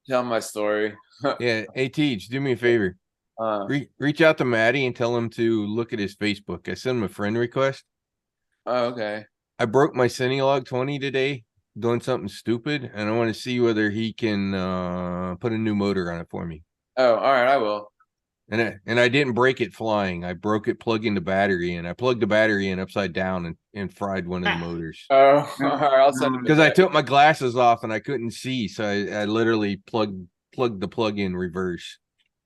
Tell my story. Yeah. Hey, Teach, do me a favor. Uh, Reach out to Maddie and tell him to look at his Facebook. I sent him a friend request. oh, okay. I broke my Cinelog 20 today doing something stupid, and I want to see whether he can put a new motor on it for me. Oh, all right. I will. And I didn't break it flying. I broke it plugging the battery in. I plugged the battery in upside down and fried one of the motors. Oh, all right. I'll send it. Because I took my glasses off and I couldn't see, so I literally plugged the plug in reverse.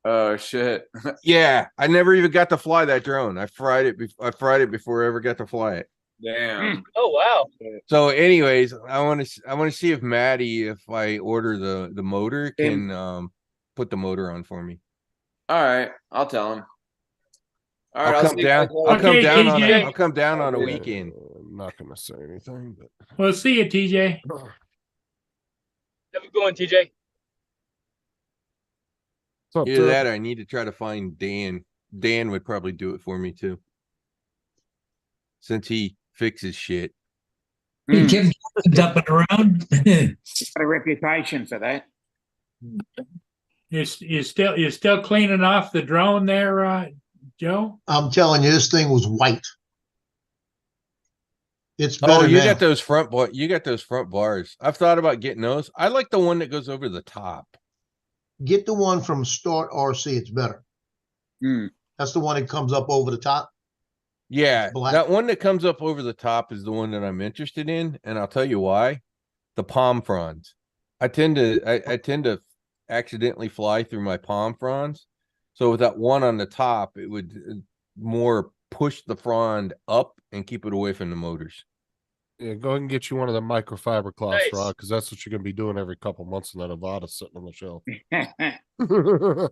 Oh shit. Yeah, I never even got to fly that drone. I fried it. I fried it before I ever got to fly it. Damn. Oh wow. So, anyways, I want to see if Maddie, if I order the motor, can put the motor on for me. All right, I'll tell him. All right, I'll come see you down. guys I'll later. come Okay, down on TJ. I'll come down on a Yeah, weekend. I'm not gonna say anything, but We'll see you, TJ. Have a good one, TJ. what's up, Either Ted? that, or I need to try to find Dan. Dan would probably do it for me too, since he fixes shit. Hey, Hmm. Kim Johnson's up and around. Got a reputation for that. You're still cleaning off the drone there, Joe? I'm telling you, this thing was white. It's better Oh, you now. got those front you got those front bars. I've thought about getting those. I like the one that goes over the top. Get the one from Start RC. It's better. Hmm. That's the one that comes up over the top. Yeah, Black. that one that comes up over the top is the one that I'm interested in, and I'll tell you why. The palm fronds. I tend to accidentally fly through my palm fronds. So with that one on the top, it would more push the frond up and keep it away from the motors. Yeah, go ahead and get you one of the microfiber cloths, Nice. Rod, because that's what you're gonna be doing every couple months in that Avada sitting on the shelf. No,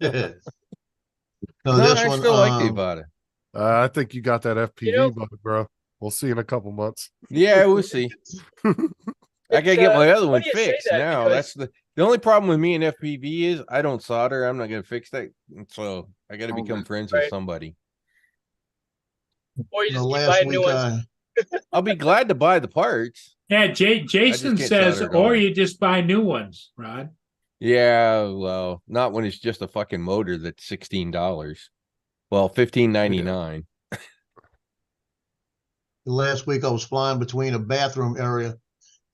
No, this I one. still like the Avada. I think you got that FPV You know- bug, bro. We'll see in a couple months. Yeah, we'll see. I gotta get my other one funny you say fixed that now. because- That's the only problem with me and FPV is I don't solder. I'm not gonna fix that. So I gotta become friends with Right. somebody. Or you The just keep last buying new week, ones. I'll be glad to buy the parts. Yeah, Jason can't says, solder it or on. you just buy new ones, Rod. Yeah, well, not when it's just a fucking motor that's $16. Well, $15.99. last week I was flying between a bathroom area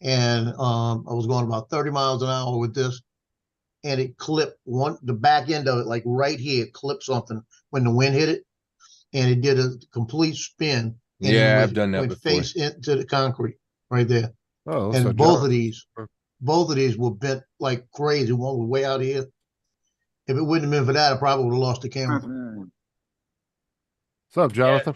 and I was going about 30 miles an hour with this, and it clipped the back end of it, like right here, it clipped something when the wind hit it, and it did a complete spin. And Yeah, it I've done that went before. face into the concrete right there. Oh, And so both of these were bent like crazy. One was way out here. If it wouldn't have been for that, I probably would have lost the camera. What's up, Jonathan?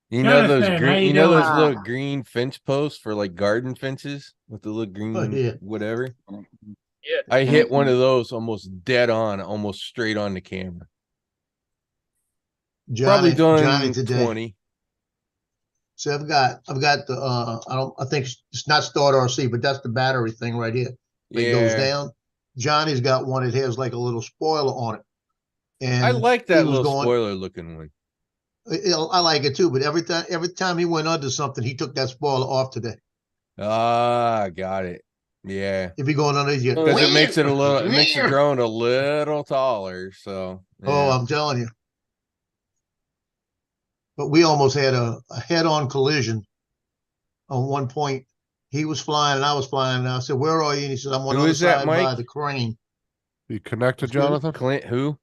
You know those Jonathan, how green, you you know those doing? little green fence posts for like garden fences with the little green yeah. whatever. Yeah. I hit one of those almost dead on, almost straight on the camera. Probably Johnny doing today. 20. So I've got the I think it's not Start RC, but that's the battery thing right here. It goes Yeah, down. Johnny's got one that has like a little spoiler on it. And I like he that was little going- spoiler looking one. I like it too, but every time he went under something, he took that spoiler off today. Ah, got it. Yeah, If he going under, you because it makes the drone a little taller. So Oh, yeah. I'm telling you. But we almost had a head-on collision on one point. He was flying and I was flying, and I said, "Where are you?" And he said, "I'm on Who the other is that, side by Mike? the crane." You connected, What's good? Jonathan? Clint, who?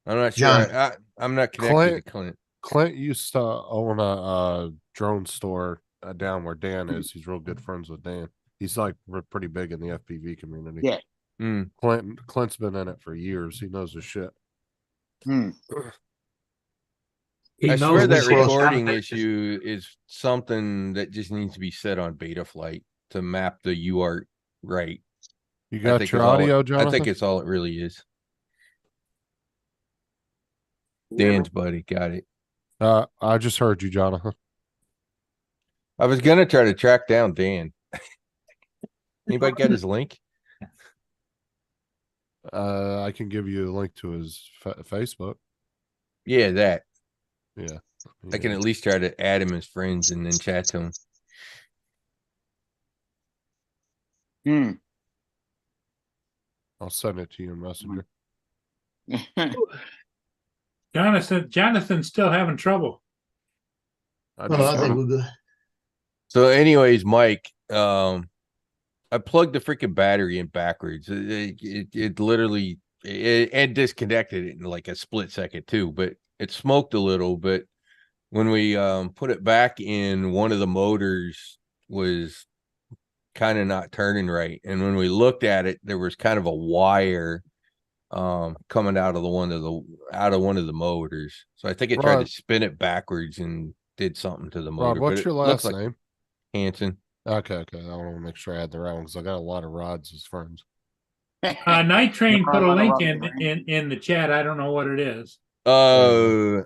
I'm not sure. Johnny. I'm not connected Clint. to Clint. Clint used to own a drone store down where Dan is. He's real good friends with Dan. He's like pretty big in the FPV community. Yeah. Mm. Clint's been in it for years. He knows his shit. Hmm. He I knows swear that the shit. recording issue is something that just needs to be set on beta flight to map the UART right. You I got think your is all audio, it- Jonathan? I think it's all it really is. Dan's buddy got it. I just heard you, Jonathan. I was gonna try to track down Dan. Anybody got his link? I can give you a link to his Facebook. Yeah, that. Yeah. I can Yeah. at least try to add him as friends and then chat to him. Hmm. I'll send it to you in Messenger. Jonathan's still having trouble. I Oh, just I think heard- we're good. So, anyways, Mike, I plugged the freaking battery in backwards. It literally it disconnected it in like a split second too, but it smoked a little. But when we put it back in, one of the motors was kind of not turning right, and when we looked at it, there was kind of a wire coming out of one of the motors. So I think it tried Right. to spin it backwards and did something to the Rob, motor. what's but your it looks last like name? Hanson. Okay. I want to make sure I had the right one because I got a lot of rods as friends. Night Train put a No, link no, in the chat. I don't know what it is. Oh,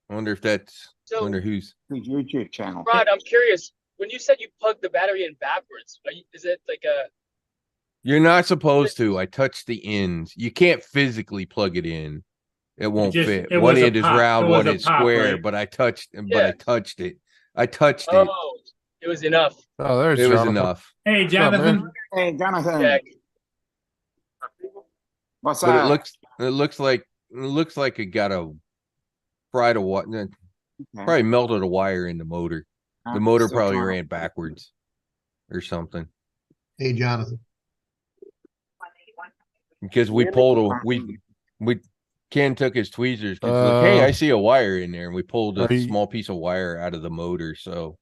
I wonder if that's. So- Wonder who's. His YouTube channel. Rod, I'm curious. When you said you plugged the battery in backwards, is it like a? You're not supposed to. I touched the ends. You can't physically plug it in. It won't just- fit. it One was a end is pop. round, It was one a is pop, square. right? But I touched. But Yeah. I touched it. I touched it. Oh, it was enough. Oh, there's It was Jonathan. enough. Hey, What's up, man? Jonathan. Hey, Jonathan. Jack. What's But up? it looks like it got a fried a what? Okay. Probably melted a wire in the motor. The I'm motor still probably trying to- ran backwards or something. Hey, Jonathan. Because we pulled we Ken took his tweezers because like, hey, I see a wire in there, and we pulled a are you- small piece of wire out of the motor. So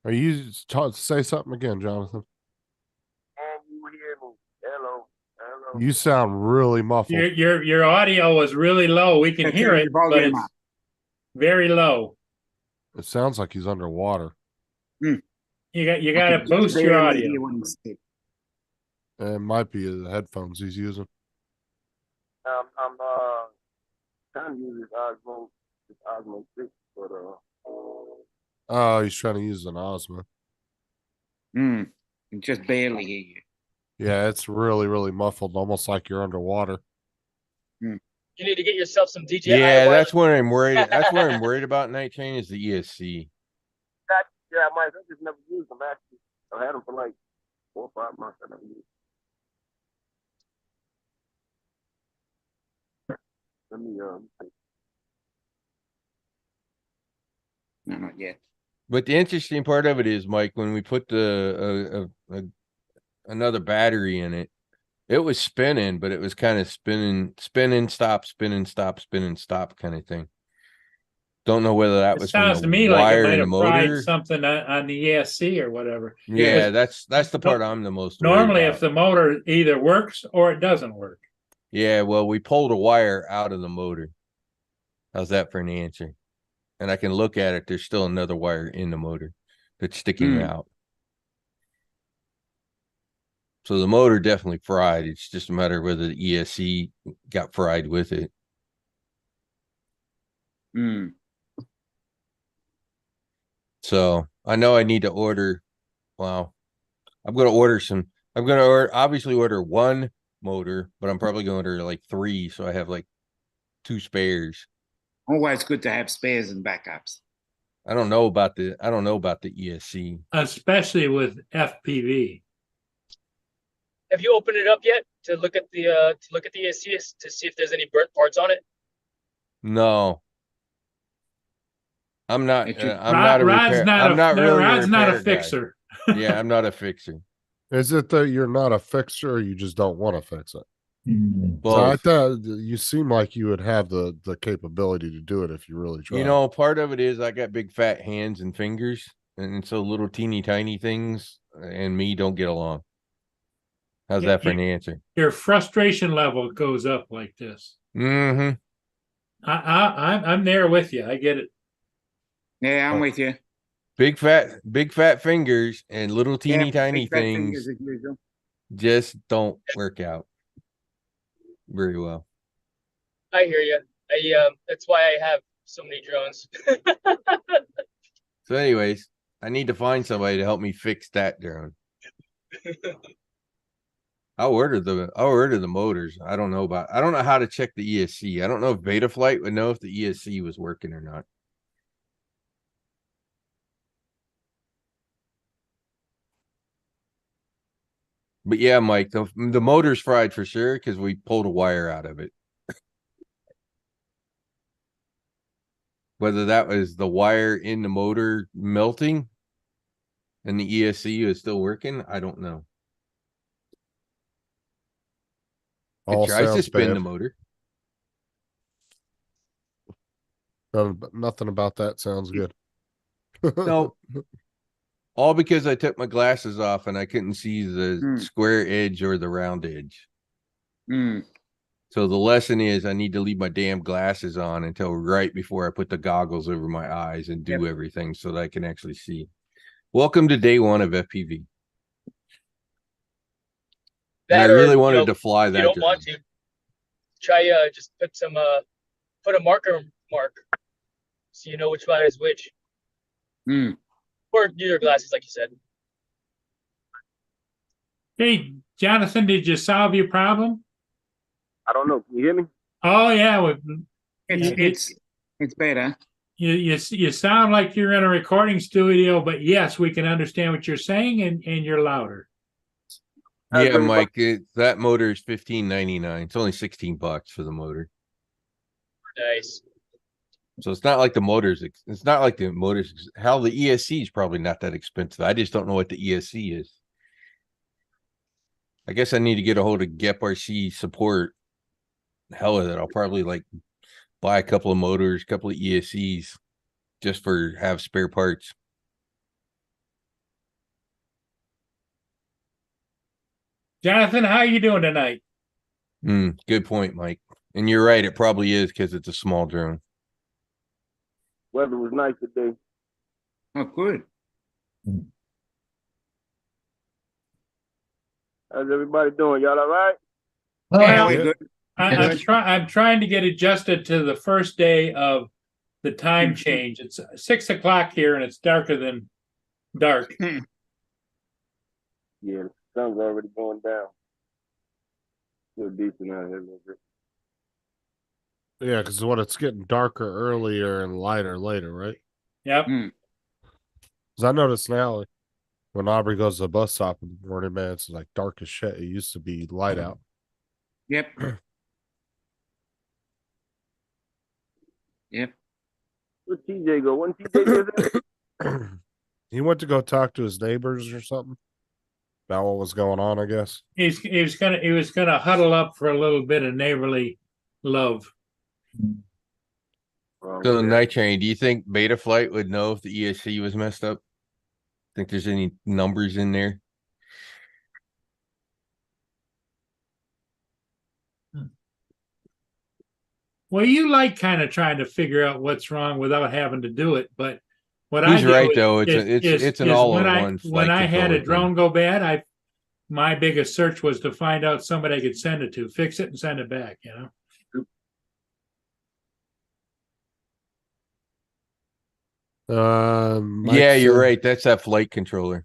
Are you say something again, Jonathan? You sound really muffled. Your audio was really low. We can Okay, hear it, your volume but it's up. very low. It sounds like he's underwater. You got I to can boost your barely audio. hear what he said. It might be the headphones he's using. I'm trying to use this Osmo 6, but Oh, he's trying to use an Osmo. Can just barely hear you. Yeah, it's really, really muffled, almost like you're underwater. You need to get yourself some DJI. yeah, wireless. that's what I'm worried. That's what I'm worried about. Night Train is the ESC. yeah, I just never used them actually. I had them for like 4 or 5 months. I never used them. Let me No, not yet. But the interesting part of it is, Mike, when we put the another battery in it, it was spinning, but it was kind of spinning, stop kind of thing. Don't know whether that It was sounds to from me the like wire it might in the have fried motor. something on the ESC or whatever. Yeah, Because that's the part I'm the most worried normally, about. if the motor either works or it doesn't work. Yeah, well, we pulled a wire out of the motor. How's that for an answer? And I can look at it. There's still another wire in the motor that's sticking out. So the motor definitely fried. It's just a matter of whether the ESC got fried with it. So I know I need to order. Well, I'm going to obviously order one motor, but I'm probably going to order like 3. So I have like 2 spares. Always good to have spares and backups. I don't know about the ESC. Especially with FPV. Have you opened it up yet to look at the ESC to see if there's any burnt parts on it? No. I'm not. It should- I'm not a Rod's repair. not I'm not really Rod's not a repair guy. fixer. Yeah, I'm not a fixer. Is it that you're not a fixer or you just don't want to fix it? Both. So I thought you seem like you would have the capability to do it if you really tried. You know, part of it is I got big fat hands and fingers, and so little teeny tiny things and me don't get along. How's Yeah, that for an answer? Your frustration level goes up like this. Mm-hmm. I'm there with you. I get it. Yeah, I'm with you. Big fat fingers and little teeny Yeah, tiny big fat things fingers as usual. just don't work out very well. I hear you. That's why I have so many drones. So, anyways, I need to find somebody to help me fix that drone. I'll order the motors. I don't know how to check the ESC. I don't know if Betaflight would know if the ESC was working or not. But yeah, Mike, the motor's fried for sure because we pulled a wire out of it. Whether that was the wire in the motor melting and the ESC is still working, I don't know. It All tries to sounds spin bad. the motor. Nothing about that sounds good. No. All because I took my glasses off and I couldn't see the square edge or the round edge. So So the lesson is I need to leave my damn glasses on until right before I put the goggles over my eyes and do everything so that I can actually see. Welcome to day 1 of FPV. And I That, or, really you wanted know, to fly if that. you don't drone. want to, try just put some put a marker mark so you know which one is which. Hmm. Or use your glasses, like you said. Hey, Jonathan, did you solve your problem? I don't know. Can you hear me? Oh yeah, It's better. you sound like you're in a recording studio, but yes, we can understand what you're saying, and you're louder. Yeah, everybody- Mike, that motor is $15.99. It's only $16 for the motor. Nice. So it's not like the motors. It's not like the motors. Hell, the ESC is probably not that expensive. I just don't know what the ESC is. I guess I need to get a hold of GEP RC support. Hell with it. I'll probably like buy a couple of motors, a couple of ESCs just for have spare parts. Jonathan, how you doing tonight? Good point, Mike. And you're right. It probably is because it's a small drone. Weather was nice today. Oh, good. How's everybody doing? Y'all all right? Oh, Yeah, yeah. we're good. I'm trying to get adjusted to the first day of the time change. It's 6 o'clock here, and it's darker than dark. Yeah, the sun's already going down. Still decent out here a little bit. Yeah, because what it's getting darker earlier and lighter later, right? Yep. Because I notice now, like, when Aubrey goes to the bus stop in the morning, man, it's like dark as shit. It used to be light out. Yep. Yep. Where'd TJ go? When TJ get there? He went to go talk to his neighbors or something about what was going on, I guess. He was gonna huddle up for a little bit of neighborly love. So, Night Train, do you think Betaflight would know if the ESC was messed up? Think there's any numbers in there? Well, you like kind of trying to figure out what's wrong without having to do it, but what He's I do right, is- though. is It's an when all-in-one when flight I had controller a drone go bad, my biggest search was to find out somebody I could send it to, fix it and send it back, you know? Mike Yeah, you're said- right. That's that flight controller.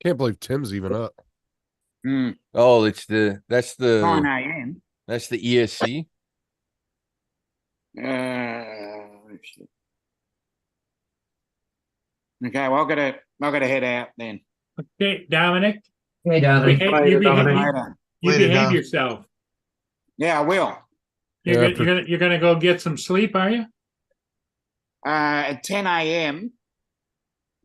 Can't believe Tim's even up. Oh, that's the 9 a.m. that's the ESC. Shit. Okay, well, I've got to head out then. Okay, Dominic, Hey, Dominic. you Later. Later, behave Dom. yourself. Yeah, I will. Yeah, You're gonna go get some sleep, are you? At 10 a.m.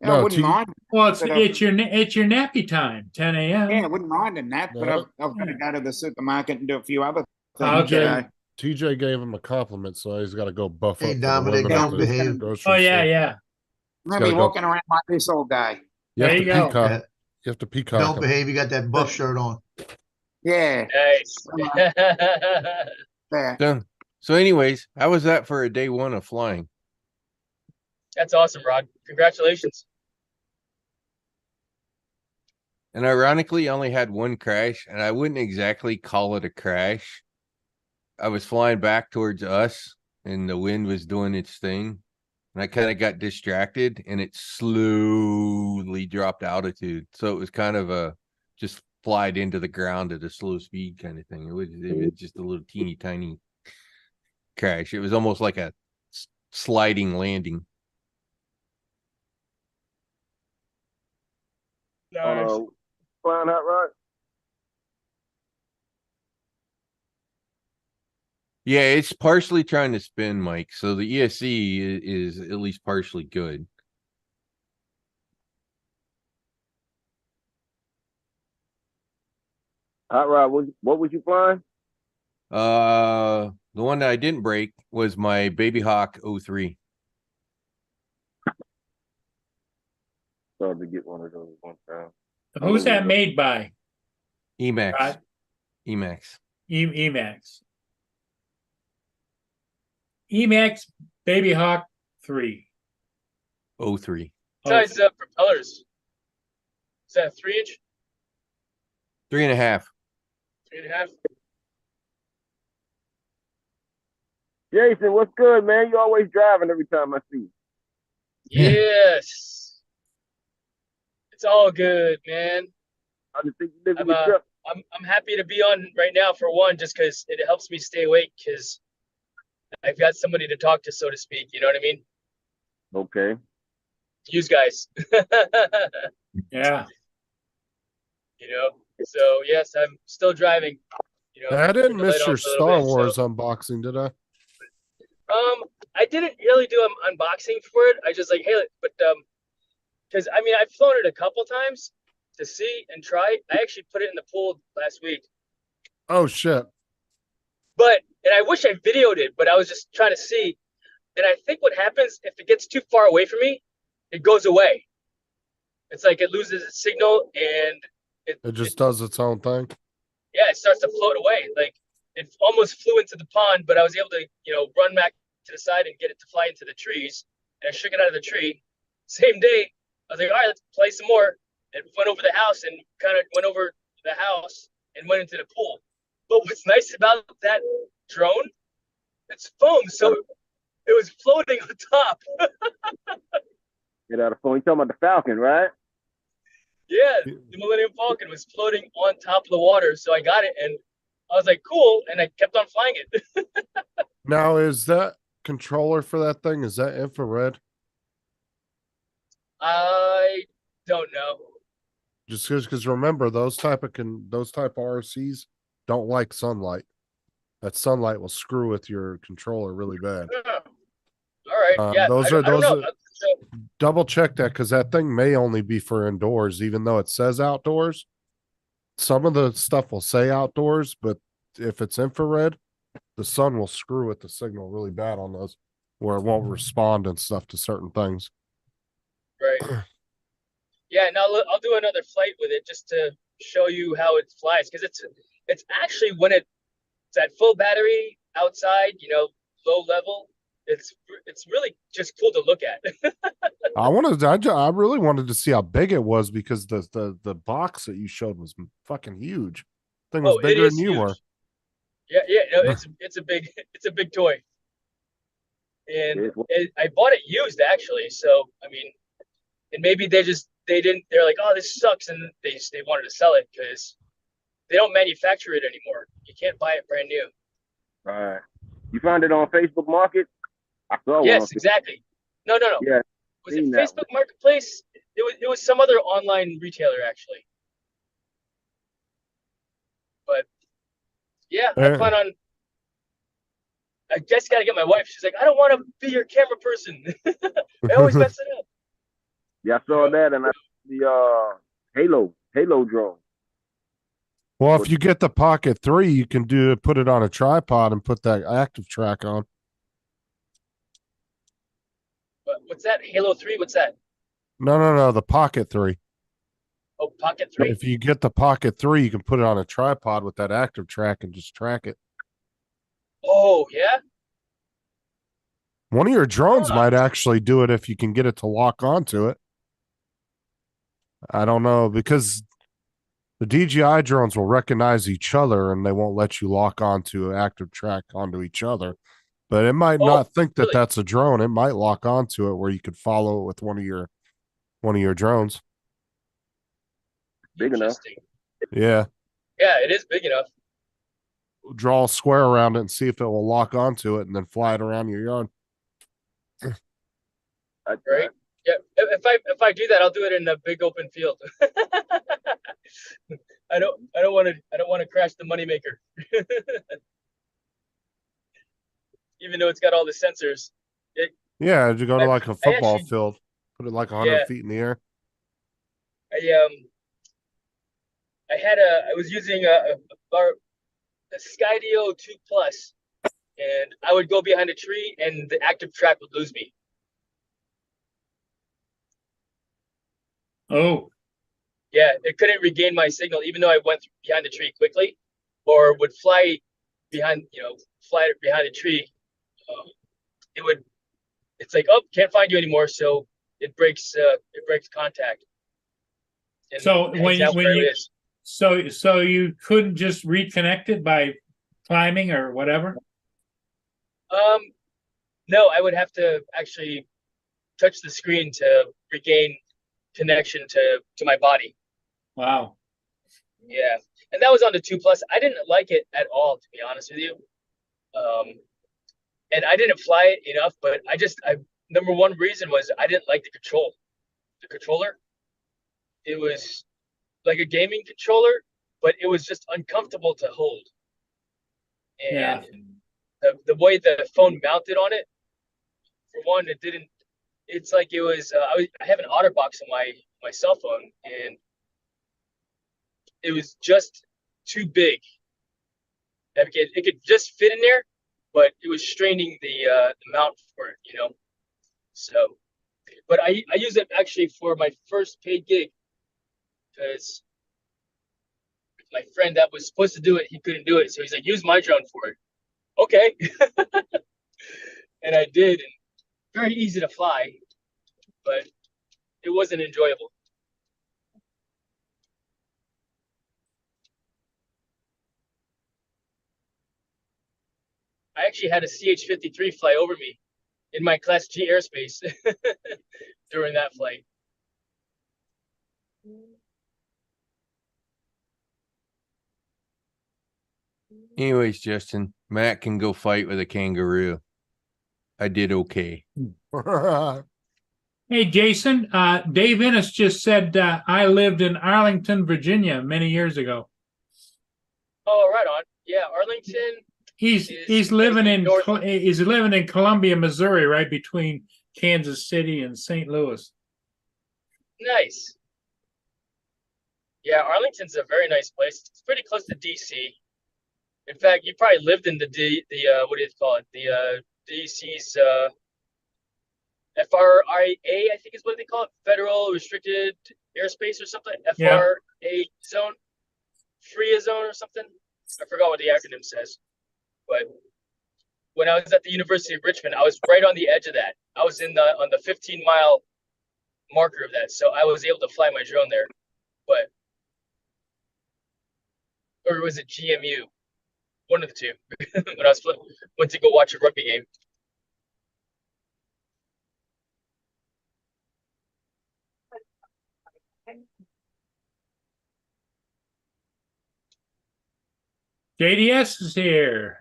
I No, wouldn't mind. Well, it's But, it's your nappy time, 10 a.m. Yeah, I wouldn't mind a nap, but No. I've got to go to the supermarket and do a few other things. Okay. TJ gave him a compliment, so he's got to go buff Hey, up. Dominic, for the women at don't the behave. grocery Oh yeah, store. yeah. I'm going to be gotta go. walking around like this all day. You have There to you go. peacock. Yeah. You have to peacock. Don't him. behave. You got that buff shirt on. Yeah. Nice. Yeah. So anyways, how was that for a day 1 of flying? That's awesome, Rod. Congratulations. And ironically, I only had one crash, and I wouldn't exactly call it a crash. I was flying back towards us, and the wind was doing its thing. And I kind of got distracted, and it slowly dropped altitude. So it was kind of a just flied into the ground at a slow speed kind of thing. It was just a little teeny tiny crash. It was almost like a sliding landing. Nice. Flying hot rod? Yeah, it's partially trying to spin, Mike. So the ESC is at least partially good. Hot rod, what was you flying? The one that I didn't break was my Baby Hawk 03. started to get one of those one time. Who's that made by? Emax. Rod? Emax. Emax. Emax Baby Hawk 3. 03. Besides the propellers. Is that 3-inch? 3.5. 3.5? Jason, what's good, man? You always driving every time I see you. Yes. It's all good, man. I just think you live in I'm, your truck. I'm happy to be on right now for one, just because it helps me stay awake because I've got somebody to talk to, so to speak. You know what I mean? Okay. Use guys. Yeah. You know. So yes, I'm still driving. You know, I didn't turned the miss light your off a little Star bit, Wars so. unboxing, did I? I didn't really do an unboxing for it. I just like, hey, but because I mean, I've flown it a couple times to see and try. I actually put it in the pool last week, Oh shit. and I wish I videoed it, but I was just trying to see. And I think what happens if it gets too far away from me, it goes away. It's like it loses its signal and It just does its own thing. yeah, it starts to float away. Like it almost flew into the pond, but I was able to, run back to the side and get it to fly into the trees. And I shook it out of the tree. Same day, I was like, all right, let's play some more. And went over the house and kind of went over the house and went into the pool. But what's nice about that drone, it's foam, so it was floating on top. Get out of phone. You talking about the Falcon, right? Yeah, the Millennium Falcon was floating on top of the water, so I got it, and I was like, cool, and I kept on flying it. Now, is that controller for that thing? Is that infrared? I don't know. Just because remember those type of RCs don't like sunlight. That sunlight will screw with your controller really bad. All right, yeah, those I are don't know. double check that because that thing may only be for indoors, even though it says outdoors. Some of the stuff will say outdoors, but if it's infrared, the sun will screw with the signal really bad on those, where it won't respond and stuff to certain things. Right. Yeah, now I'll do another flight with it just to show you how it flies, because it's actually when it's at full battery outside, low level. It's really just cool to look at. I really wanted to see how big it was because the box that you showed was fucking huge. Thing was bigger than you were. Yeah, no, it's a big toy, and I bought it used actually. So I mean, and maybe they're like, oh, this sucks, and they wanted to sell it because they don't manufacture it anymore. You can't buy it brand new. All right. You found it on Facebook Market? I saw one. Yes, exactly. No. Yeah. Was it Facebook Marketplace? It was some other online retailer actually. But yeah, I plan on. I just gotta get my wife. She's like, I don't want to be your camera person. I always mess it up. Yeah, I saw that, and the Halo drone. Well, if you get the Pocket 3, you can put it on a tripod and put that active track on. What's that? Halo 3? What's that? No, the Pocket 3. Oh, Pocket 3. If you get the Pocket 3, you can put it on a tripod with that active track and just track it. Oh, yeah? One of your drones might actually do it if you can get it to lock onto it. I don't know, because the DJI drones will recognize each other and they won't let you lock onto an active track onto each other. But it might not think that that's a drone. It might lock onto it where you could follow it with one of your drones. Big enough. Yeah. Yeah, it is big enough. Draw a square around it and see if it will lock onto it and then fly it around your yard. Right? Yeah. If I do that, I'll do it in a big open field. I don't want to crash the moneymaker. Even though it's got all the sensors. Yeah, you go to like a football field, put it like 100 feet in the air. I was using a Skydio 2 Plus, and I would go behind a tree, and the active track would lose me. Oh, Yeah, it couldn't regain my signal, even though I went behind the tree quickly, or would fly behind, fly behind the tree. It would. It's like, oh, can't find you anymore, so it breaks contact. And so heads out where it is. so you couldn't just reconnect it by climbing or whatever? No, I would have to actually touch the screen to regain connection to my body. Wow. Yeah, and that was on the 2 Plus. I didn't like it at all, to be honest with you. And I didn't fly it enough, but I number one reason was I didn't like the controller. It was like a gaming controller, but it was just uncomfortable to hold. And Yeah. the way the phone mounted on it, for one, it didn't. It's like it was. I have an OtterBox on my cell phone, and it was just too big. It could just fit in there, but it was straining the mount for it, So, but I use it actually for my first paid gig because my friend that was supposed to do it, he couldn't do it, so he's like, use my drone for it. Okay, and I did. And very easy to fly, but it wasn't enjoyable. I actually had a CH-53 fly over me in my Class G airspace during that flight. Anyways, Justin, Matt can go fight with a kangaroo. I did okay. Hey, Jason, Dave Innes just said I lived in Arlington, Virginia many years ago. Oh, right on. Yeah, Arlington. He's living in Columbia, Missouri, right between Kansas City and St. Louis. Nice. Yeah, Arlington's a very nice place. It's pretty close to DC. In fact, you probably lived in the what do you call it? The DC's FRIA, I think is what they call it, Federal Restricted Airspace or something. FRA zone, FRIA zone or something. I forgot what the acronym says. But when I was at the University of Richmond, I was right on the edge of that. I was on the 15-mile marker of that, so I was able to fly my drone there. But or was it GMU? One of the two. When I went to go watch a rugby game. JDS is here.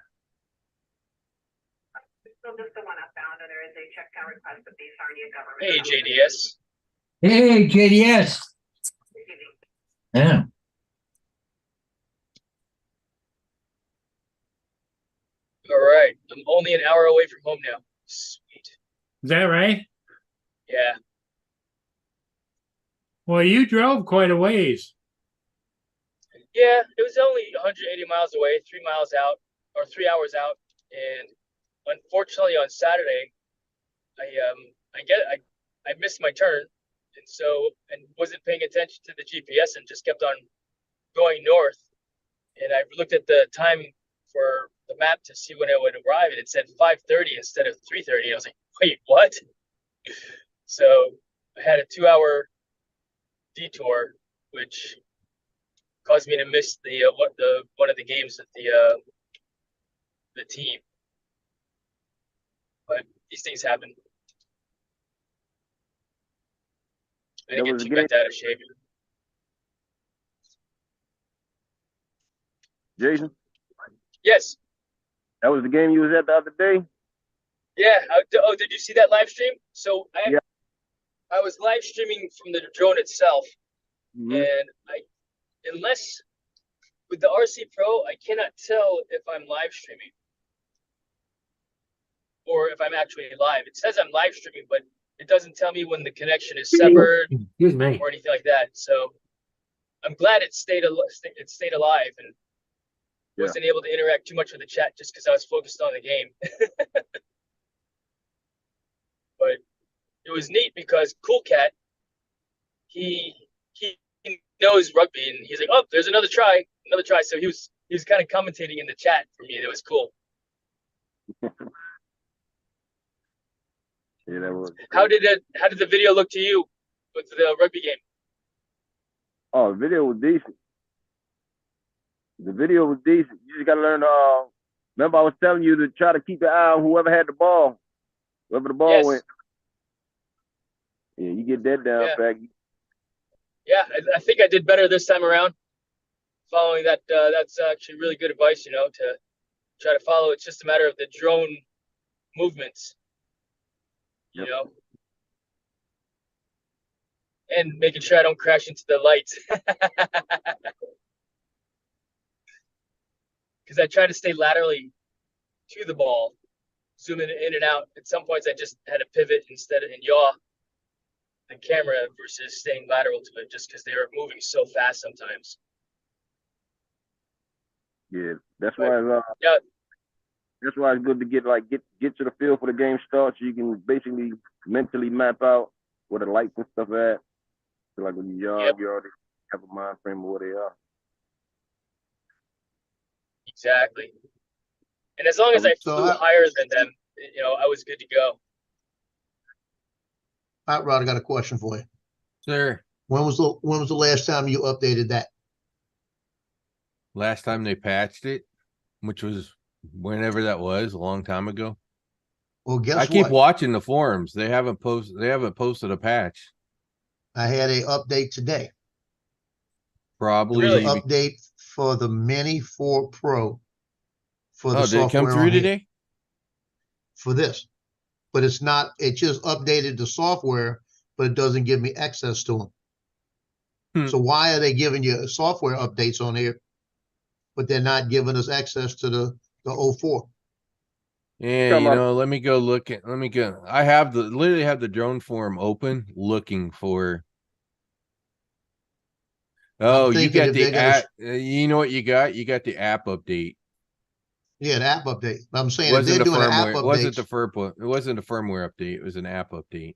Hey, JDS. Hey, JDS. Yeah. All right. I'm only an hour away from home now. Sweet. Is that right? Yeah. Well, you drove quite a ways. Yeah, it was only 180 miles away, 3 miles out, or 3 hours out. And unfortunately on Saturday, I missed my turn, and wasn't paying attention to the GPS and just kept on going north. And I looked at the time for the map to see when it would arrive, and it said 5:30 instead of 3:30. I was like, wait, what? So I had a 2-hour detour, which caused me to miss one of the games of the team. But these things happen. I didn't get too bent out of shape. Jason, Yes. that was the game you was at the other day. Yeah. Did you see that live stream? So Yeah. I was live streaming from the drone itself, Mhm. and unless with the RC Pro, I cannot tell if I'm live streaming or if I'm actually live. It says I'm live streaming, but it doesn't tell me when the connection is severed Excuse me. or anything like that. So I'm glad it stayed alive and wasn't able to interact too much with the chat just because I was focused on the game. But it was neat because Cool Cat he knows rugby, and he's like, "Oh, there's another try." So he was kind of commentating in the chat for me. It was cool. Yeah, that was. How did the video look to you with the rugby game? Oh, the video was decent. The video was decent. You just gotta learn. Remember, I was telling you to try to keep your eye on whoever had the ball, wherever the ball Yes. went. Yeah, you get that down, Yeah. back. Yeah, I think I did better this time around. Following that, that's actually really good advice. To try to follow. It's just a matter of the drone movements. Yep. And making sure I don't crash into the lights. Because I try to stay laterally to the ball, zooming in and out. At some points, I just had to pivot instead of yaw the camera versus staying lateral to it, just because they were moving so fast sometimes. Yeah, that's why. Yeah. That's why it's good to get to the field for the game starts. So you can basically mentally map out where the lights and stuff at. So like when you're young, you already have a mind frame of where they are. Exactly. And as long as I flew higher than them, I was good to go. All right, Rod, I got a question for you. Sir, When was the last time you updated that? last time they patched it, which was whenever that was, a long time ago. Well, guess I keep what? watching the forums. They haven't posted a patch. I had a update today. It Probably. was an update for the Mini 4 Pro. For the Oh, did it come software through on here. today? For this, but it's not. It just updated the software, but it doesn't give me access to them. So why are they giving you software updates on here, but they're not giving us access to the 04? Yeah, let me go look at. Let me go. I literally have the drone forum open, looking for. Oh, you got the app. You know what you got? You got the app update. Yeah, the app update. I'm saying Wasn't if they're doing firmware, an app update, it wasn't a firmware update. It was an app update.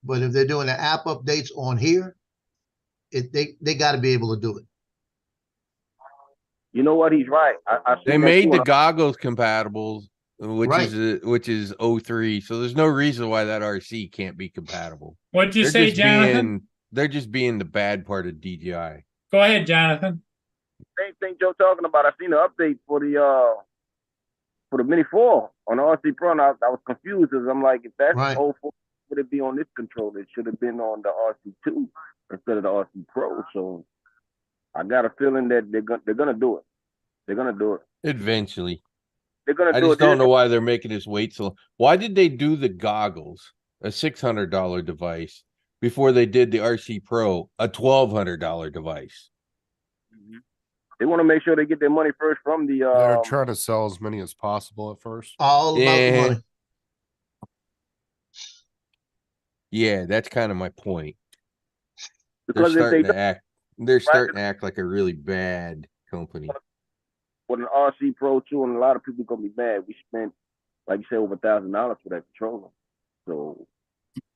But if they're doing the app updates on here, they got to be able to do it. You know what? He's right. They made the goggles compatible, which Right. is 03. So there's no reason why that RC can't be compatible. What'd you say, Jonathan? They're just being the bad part of DJI. Go ahead, Jonathan. Same thing Joe talking about. I seen the update for the Mini 4 on the RC Pro, and I was confused because I'm like, if that's Right. 04, would it be on this controller? It should have been on the RC2 instead of the RC Pro. So I got a feeling that they're gonna do it. They're gonna do it Eventually. They're gonna I do just it. don't know why they're making us wait so long. Why did they do the goggles, a $600 device, before they did the RC Pro, a $1,200 device? They want to make sure they get their money first from the. They're trying to sell as many as possible at first. All about the money. Yeah, that's kind of my point. Because they're if they starting to act. They're starting to act like a really bad company. with an RC Pro 2, and a lot of people gonna be mad. We spent, like you said, over $1,000 for that controller. So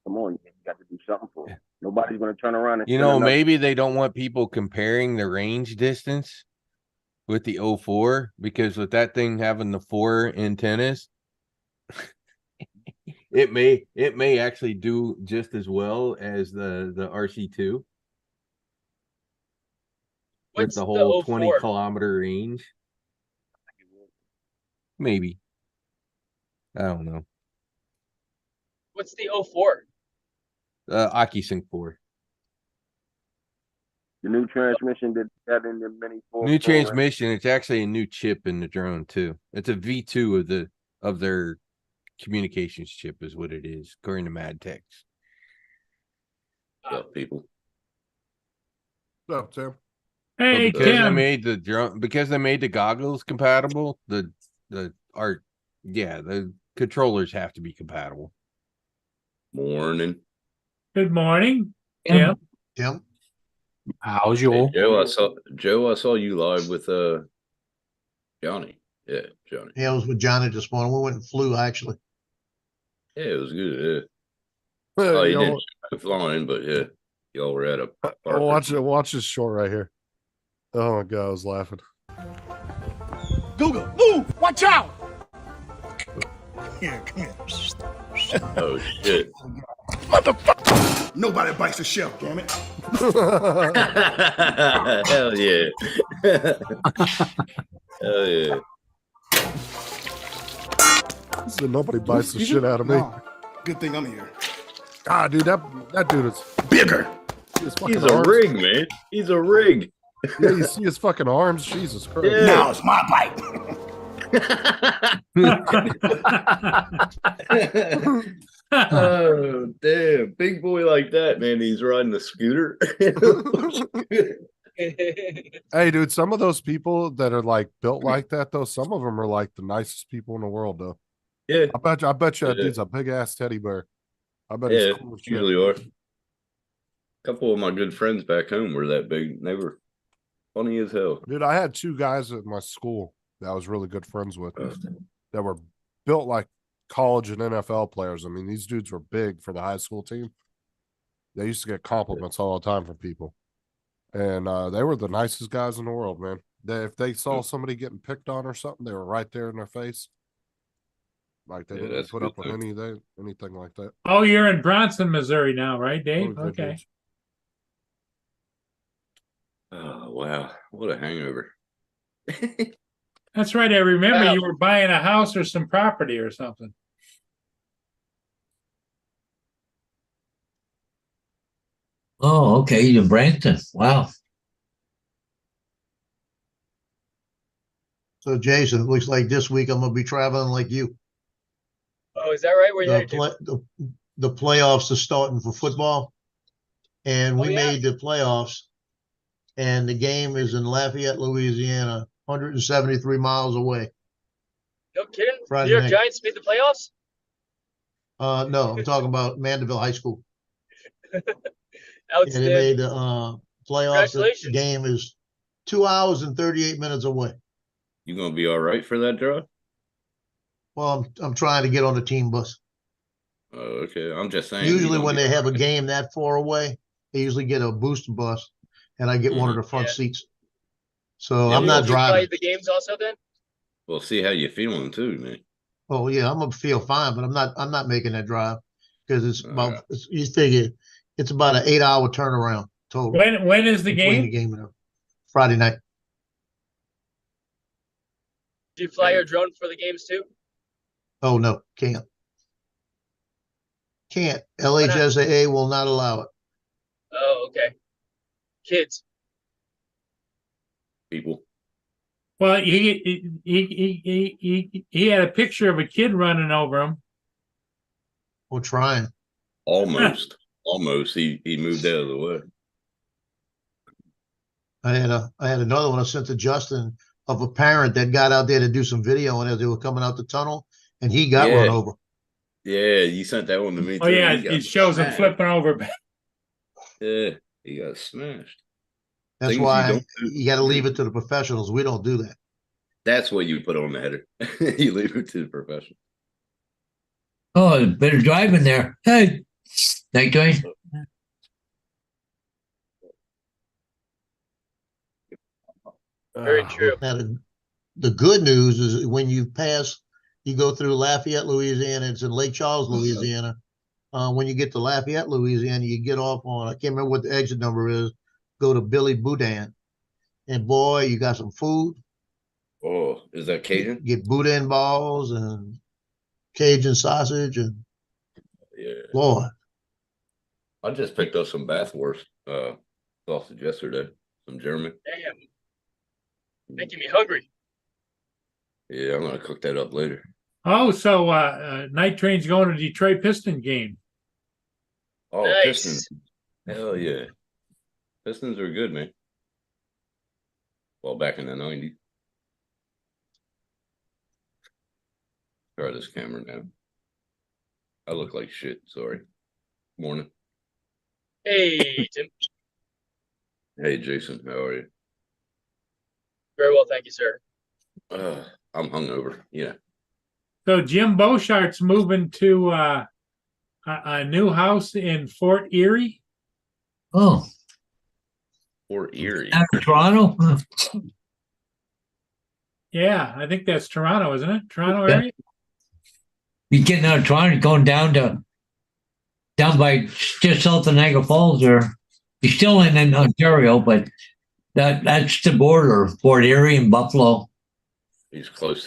come on, you got to do something for it. Nobody's gonna turn around and Maybe they don't want people comparing the range distance with the 04, because with that thing having the 4 antennas, it may actually do just as well as the RC2 with the whole 20-kilometer range. Maybe. I don't know. What's the 04? AkiSync 4. The new transmission that got in the Mini 4. New transmission. It's actually a new chip in the drone too. It's a V2 of their communications chip is what it is, according to MadTech. What's up, people? What's up, Tim? Hey, because Tim. they made the drone, because they made the goggles compatible, the controllers have to be compatible. Morning. Good morning, Tim. Tim. How's you? Hey, Joe, I saw you live with Johnny. Yeah, Johnny. Yeah, I was with Johnny this morning. We went and flew actually. Yeah, it was good. Yeah. Oh, you didn't flying, but yeah. Y'all were at a park or Watch it. something. Watch this short right here. Oh my god, I was laughing. Google, move! Watch out! Here, come here. Oh shit! Motherfucker! Nobody bites the shelf, damn it. Hell yeah! Hell yeah! So nobody bites the shit out of me. No. Good thing I'm here. Ah, dude, that dude is bigger. He's a rig, man. He's a rig. Yeah, you see his fucking arms? Jesus Christ. Yeah. Now it's my bite. Oh damn! Big boy like that, man. He's riding a scooter. Hey, dude, some of those people that are like built like that, though, some of them are like the nicest people in the world, though. Yeah, I bet you that Yeah. dude's a big ass teddy bear. I bet yeah, he's cool as shit. usually are. A couple of my good friends back home were that big. They were funny as hell. Dude, I had two guys at my school that I was really good friends with that were built like college and NFL players. I mean, these dudes were big for the high school team. They used to get compliments all the time from people. And they were the nicest guys in the world, man. If they saw somebody getting picked on or something, they were right there in their face. Like they Yeah, didn't that's put good up with anything like that. Oh, you're in Bronson, Missouri now, right, Dave? Really good Okay. dudes. Oh wow, what a hangover! That's right. I remember Wow. you were buying a house or some property or something. Oh, okay. You're in Branson. Wow. So Jason, it looks like this week I'm gonna be traveling like you. Oh, is that right? Where you The, headed to? the playoffs are starting for football, and we Oh, yeah? made the playoffs. And the game is in Lafayette, Louisiana, 173 miles away. No kidding. Friday New York night. Giants made the playoffs? No, I'm talking about Mandeville High School. And they Outstanding. made the playoffs. The Congratulations. game is 2 hours and 38 minutes away. You gonna be all right for that drive? Well, I'm trying to get on the team bus. Oh, okay. I'm just saying. you Usually gonna when be they have a all right. game that far away, they usually get a booster bus, and I get one of Mhm. the front Yeah. seats. So Yeah, I'm well, not You play driving. the games also then? We'll see how you feeling too, man. Oh yeah, I'm gonna feel fine, but I'm not making that drive because it's All about right. you figure it's about an 8 hour turnaround total When is the between the game? game and Friday night. Do you fly your drone for the games too? Oh no, can't. not? LHSAA will not allow it. Oh, okay. Kids. People. Well, he had a picture of a kid running over him. We're trying. Almost. Almost. He moved out of the way. I had another one I sent to Justin of a parent that got out there to do some video and as they were coming out the tunnel, and he got run Yeah. over. Yeah, you sent that one to me too. Oh yeah, He got it shows him smashed. flipping over. Yeah, he got smashed. That's Things you why don't do. you got to leave it to the professionals. We don't do that. That's what you put on the header. You leave it to the professional. Oh, better driving there. Hey, night Joyce. Very true. Now, the good news is when you pass, you go through Lafayette, Louisiana. It's in Lake Charles, Louisiana. When you get to Lafayette, Louisiana, you get off on, I can't remember what the exit number is, go to Billy Boudin. And boy, you got some food. Oh, is that Cajun? Get Boudin balls and Cajun sausage and Yeah. Lord. I just picked up some Bathwurst sausage yesterday. Some German. Damn. Making me hungry. Yeah, I'm gonna cook that up later. Oh, so Night Train's going to Detroit Piston game. Oh, Nice. Pistons. Hell yeah. Pistons are good, man. Well, back in the 90s. Try this camera now. I look like shit, sorry. Morning. Hey, Tim. Hey Jason, how are you? Very well, thank you, sir. I'm hungover. Yeah. So Jim Beauchart's moving to a new house in Fort Erie. Oh, Fort Erie. out of Toronto? Huh. Yeah, I think that's Toronto, isn't it? Toronto Yeah. area? You getting out of Toronto, going down by just south of Niagara Falls, or you're still in Ontario, but that's the border, Fort Erie and Buffalo. He's closer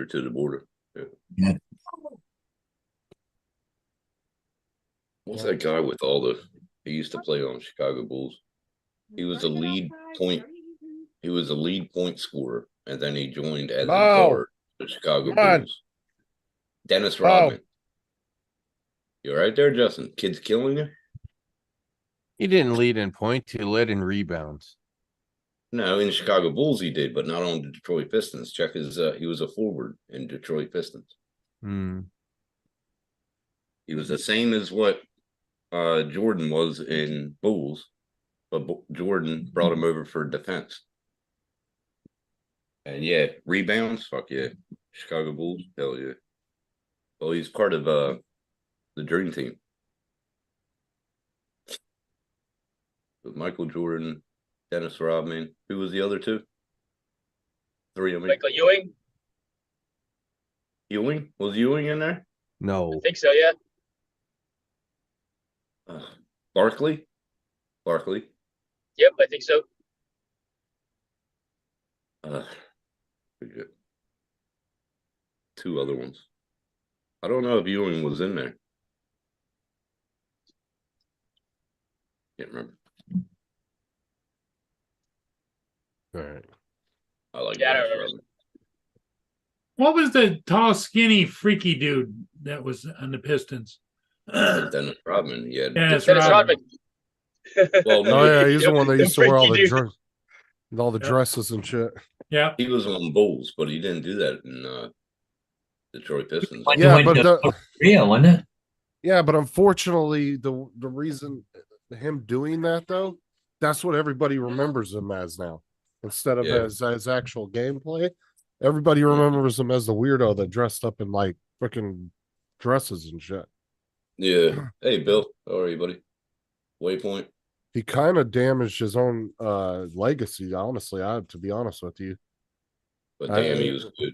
to the border. Yeah. What's that guy with all the? He used to play on Chicago Bulls. He was a lead point. He was a lead point scorer, and then he joined as a guard the Chicago Bulls. Dennis Rodman. You right there, Justin? Kid's killing you. He didn't lead in points. He led in rebounds. No, in Chicago Bulls he did, but not on the Detroit Pistons. Check his. He was a forward in Detroit Pistons. Hmm. He was the same as what Jordan was in Bulls, but Jordan brought him over for defense. And yeah, rebounds, fuck yeah. Chicago Bulls, hell yeah. Well, he's part of the Dream Team. With Michael Jordan, Dennis Rodman. Who was the other two? Three of them. Michael Ewing. Ewing? Was Ewing in there? No. I think so. Yeah. Barkley? Yep, I think so. Pretty good. Two other ones. I don't know if Ewing was in there. Can't remember. All right. I like Yeah, I Dennis don't remember. Rodman. What was the tall, skinny, freaky dude that was on the Pistons? Dennis Rodman. Yeah. Dennis Dennis Rodman. Rodman. Well, Oh yeah, he's the one that the used to wear all the freaky dude. dresses and shit. Yeah. he was on Bulls, but he didn't do that in Detroit Pistons. Yeah, Went but to Korea, wasn't it? Yeah, but unfortunately, the reason him doing that though, that's what everybody remembers him as now, instead of Yeah. as actual gameplay. Everybody remembers him as the weirdo that dressed up in like freaking dresses and shit. Yeah. Hey, Bill. How are you, buddy? Waypoint. He kind of damaged his own legacy, honestly. To be honest with you, But damn, he was good.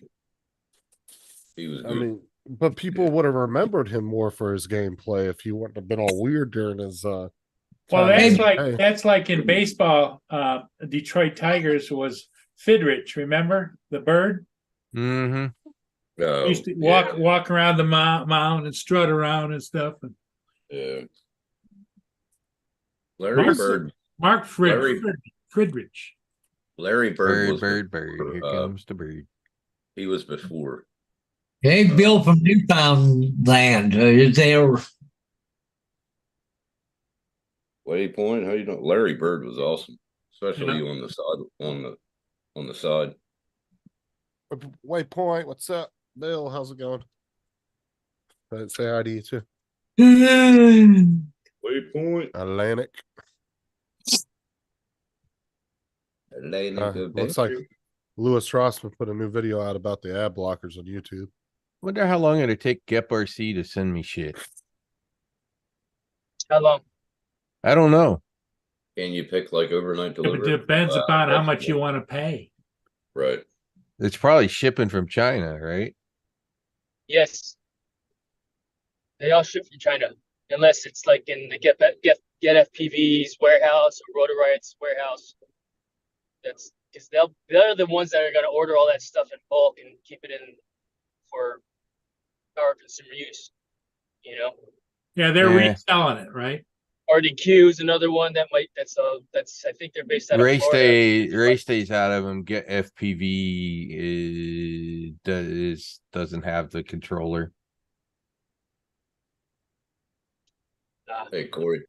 He was good. I mean, but people would have remembered him more for his gameplay if he wouldn't have been all weird during his. Well, time that's in the like NBA. that's like in baseball. Detroit Tigers was Fidrich. Remember the bird? Mm-hmm. Oh, He used to yeah. walk around the mound and strut around and stuff. Yeah. Larry Mark- Bird. Mark Larry- Friedrich. Larry Bird Bird, was bird. Here comes the bird. he was before. Hey, Bill from Newfoundland. Is there? Waypoint. How you doing? Larry Bird was awesome, especially on the side. On the side. Waypoint, what's up, Bill? How's it going? Say hi to you too. Waypoint. Atlantic. Looks like Louis Rossman put a new video out about the ad blockers on YouTube. Wonder how long it'd take Gep RC to send me shit. How long? I don't know. Can you pick like overnight It delivery? depends upon how that's- much you want to pay. Right. It's probably shipping from China, right? Yes. They all ship from China, unless it's like in the Get FPV's warehouse or Rotor Riot's warehouse. That's because they're the ones that are going to order all that stuff in bulk and keep it in for our consumer use. You know, Yeah, they're Yeah. reselling it, right? RDQ is another one that might. That's I think they're based out of Florida. Race days out of them. Get FPV doesn't have the controller. Hey, Corey.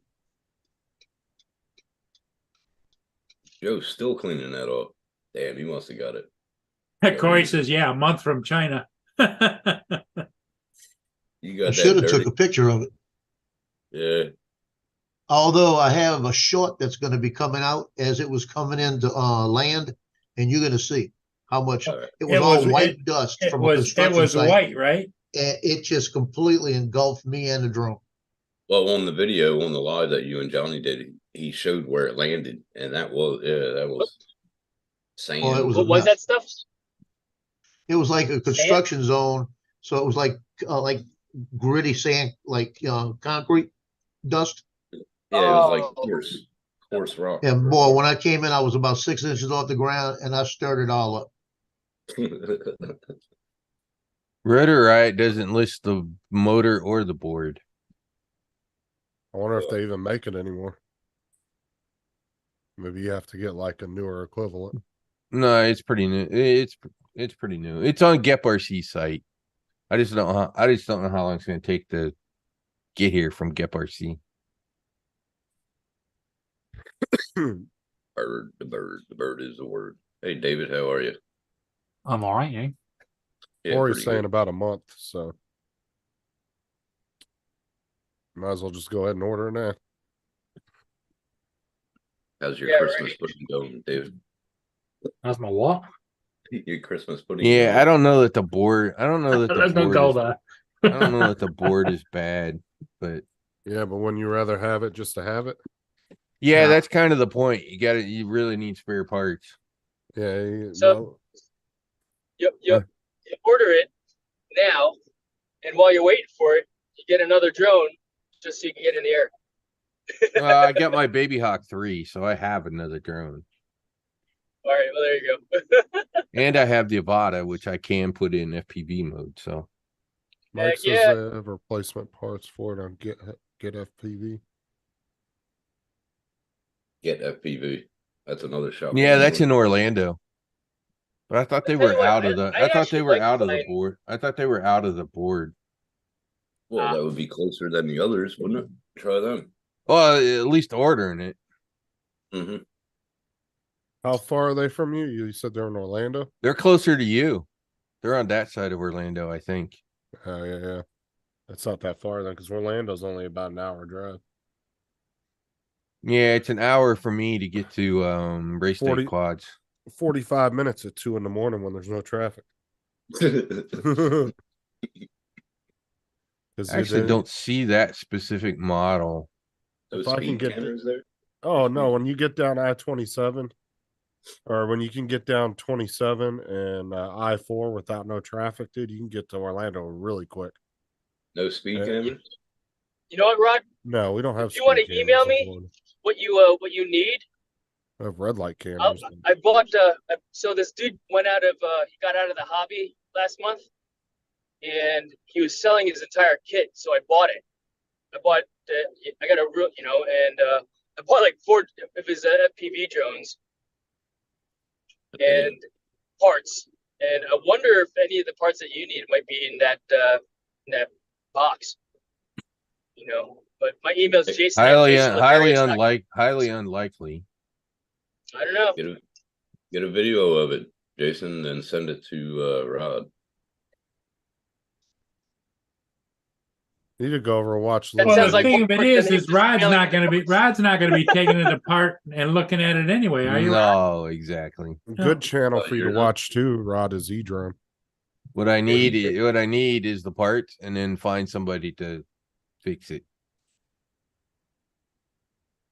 Joe's still cleaning that off. Damn, he must have got it. Corey says, "Yeah, a month from China." You got I that should have dirty. took a picture of it. Yeah. Although I have a short that's going to be coming out as it was coming into land, and you're going to see how much All right. it was all white it- dust It from a was construction site. white, right? And it just completely engulfed me and the drone. Well, on the video, on the live that you and Johnny did, he showed where it landed, and that was sand. Well, it was What was that stuff? It was like a construction zone, so it was like gritty sand, like concrete dust. Yeah, it was like Oh. coarse rock. And boy, when I came in, I was about 6 inches off the ground, and I stirred it all up. Rotor Riot doesn't list the motor or the board. I wonder if they even make it anymore. Maybe you have to get like a newer equivalent. No, it's pretty new. It's pretty new. It's on GEPRC site. I just don't know how long it's going to take to get here from GEPRC. The bird is the word. Hey, David, how are you? I'm all right, eh? Yeah, Or he's pretty saying good. about a month, so might as well just go ahead and order it now. How's your Yeah, Christmas right. pudding going, David? That's my what? Your Christmas pudding. Yeah, going? I don't know that the board. I don't know that the Let's not board. go Is, there. I don't know that the board is bad, but Yeah, but wouldn't you rather have it just to have it? yeah, Yeah. that's kind of the point. You really need spare parts. Yeah. So- You order it now, and while you're waiting for it, you get another drone just so you can get in the air. I got my Baby Hawk 3, so I have another drone, All right, well there you go. and I have the Avata, which I can put in FPV mode. So Mike Heck says yeah. they have replacement parts for it on Get FPV. Get FPV. That's another shop. yeah, that's in Orlando. But I thought they I'll tell were you what, out of the. I I thought they actually were like out of the flying- board. I thought they were out of the board. Well, that would be closer than the others, wouldn't it? Try them. Well, at least ordering it. Mm-hmm. How far are they from you? You said they're in Orlando? They're closer to you. They're on that side of Orlando, I think. Yeah. That's not that far then, because Orlando's only about an hour drive. Yeah, it's an hour for me to get to Race Day 40 Quads. 45 minutes at 2 a.m. when there's no traffic. I actually don't see that specific model. Those If I can speed get cameras there. Oh no, when you get down I-27, or when you can get down 27 and I-4 without no traffic, dude, you can get to Orlando really quick. No speed Yeah. cameras. You know what, Rod? No, we don't have. If you want to speed cameras email in me Florida. what you need, We have red light cameras. I bought. So this dude went out of. He got out of the hobby last month, and he was selling his entire kit. So I bought it. I bought. I got a real, and I bought like 4 of his FPV drones and parts. And I wonder if any of the parts that you need might be in that box. But my email's Jason. Highly @jasonlevarius.com. highly unlikely. I don't know. Get a video of it, Jason, and send it to Rod. You need to go over and watch. That Well, sounds the like thing more of it work is than just Rod's emailing not going to be taking it apart and looking at it anyway. Are you? Rod? No, exactly. Good channel Oh, for you you're to not. watch too, Rod, is E-Drone. What I need is the parts, and then find somebody to fix it.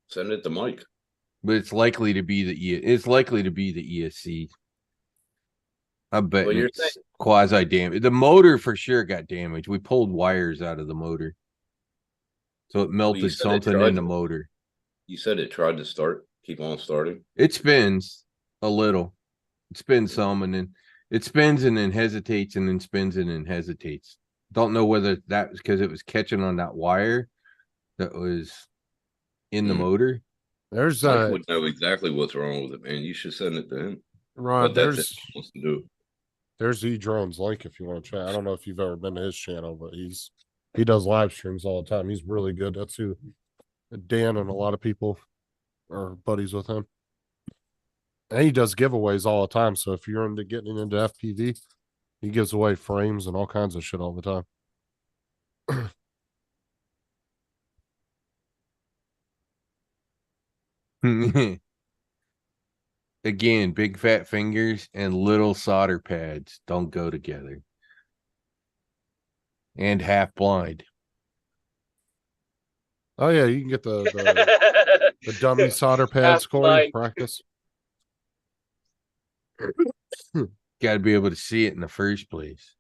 Send it to Mike. But it's likely to be the ESC. I bet Well, you're it's saying- quasi damaged. The motor for sure got damaged. We pulled wires out of the motor, so it melted said it something tried in the to. motor. You said it tried to start. Keep on starting. It spins a little. It spins some, and then it spins and then hesitates, and then spins and then hesitates. Don't know whether that was because it was catching on that wire that was in the motor. There's Mike would know exactly what's wrong with it, man. You should send it to him. Rod, But that's there's it. He wants to do. There's E-Drone's link if you want to try. I don't know if you've ever been to his channel, but he does live streams all the time. He's really good. That's who Dan and a lot of people are buddies with him. And he does giveaways all the time. So if you're into getting into FPV, he gives away frames and all kinds of shit all the time. Again, big fat fingers and little solder pads don't go together. And half blind. Oh yeah, you can get the The dummy solder pads, Corey, Mike. practice. Got to be able to see it in the first place.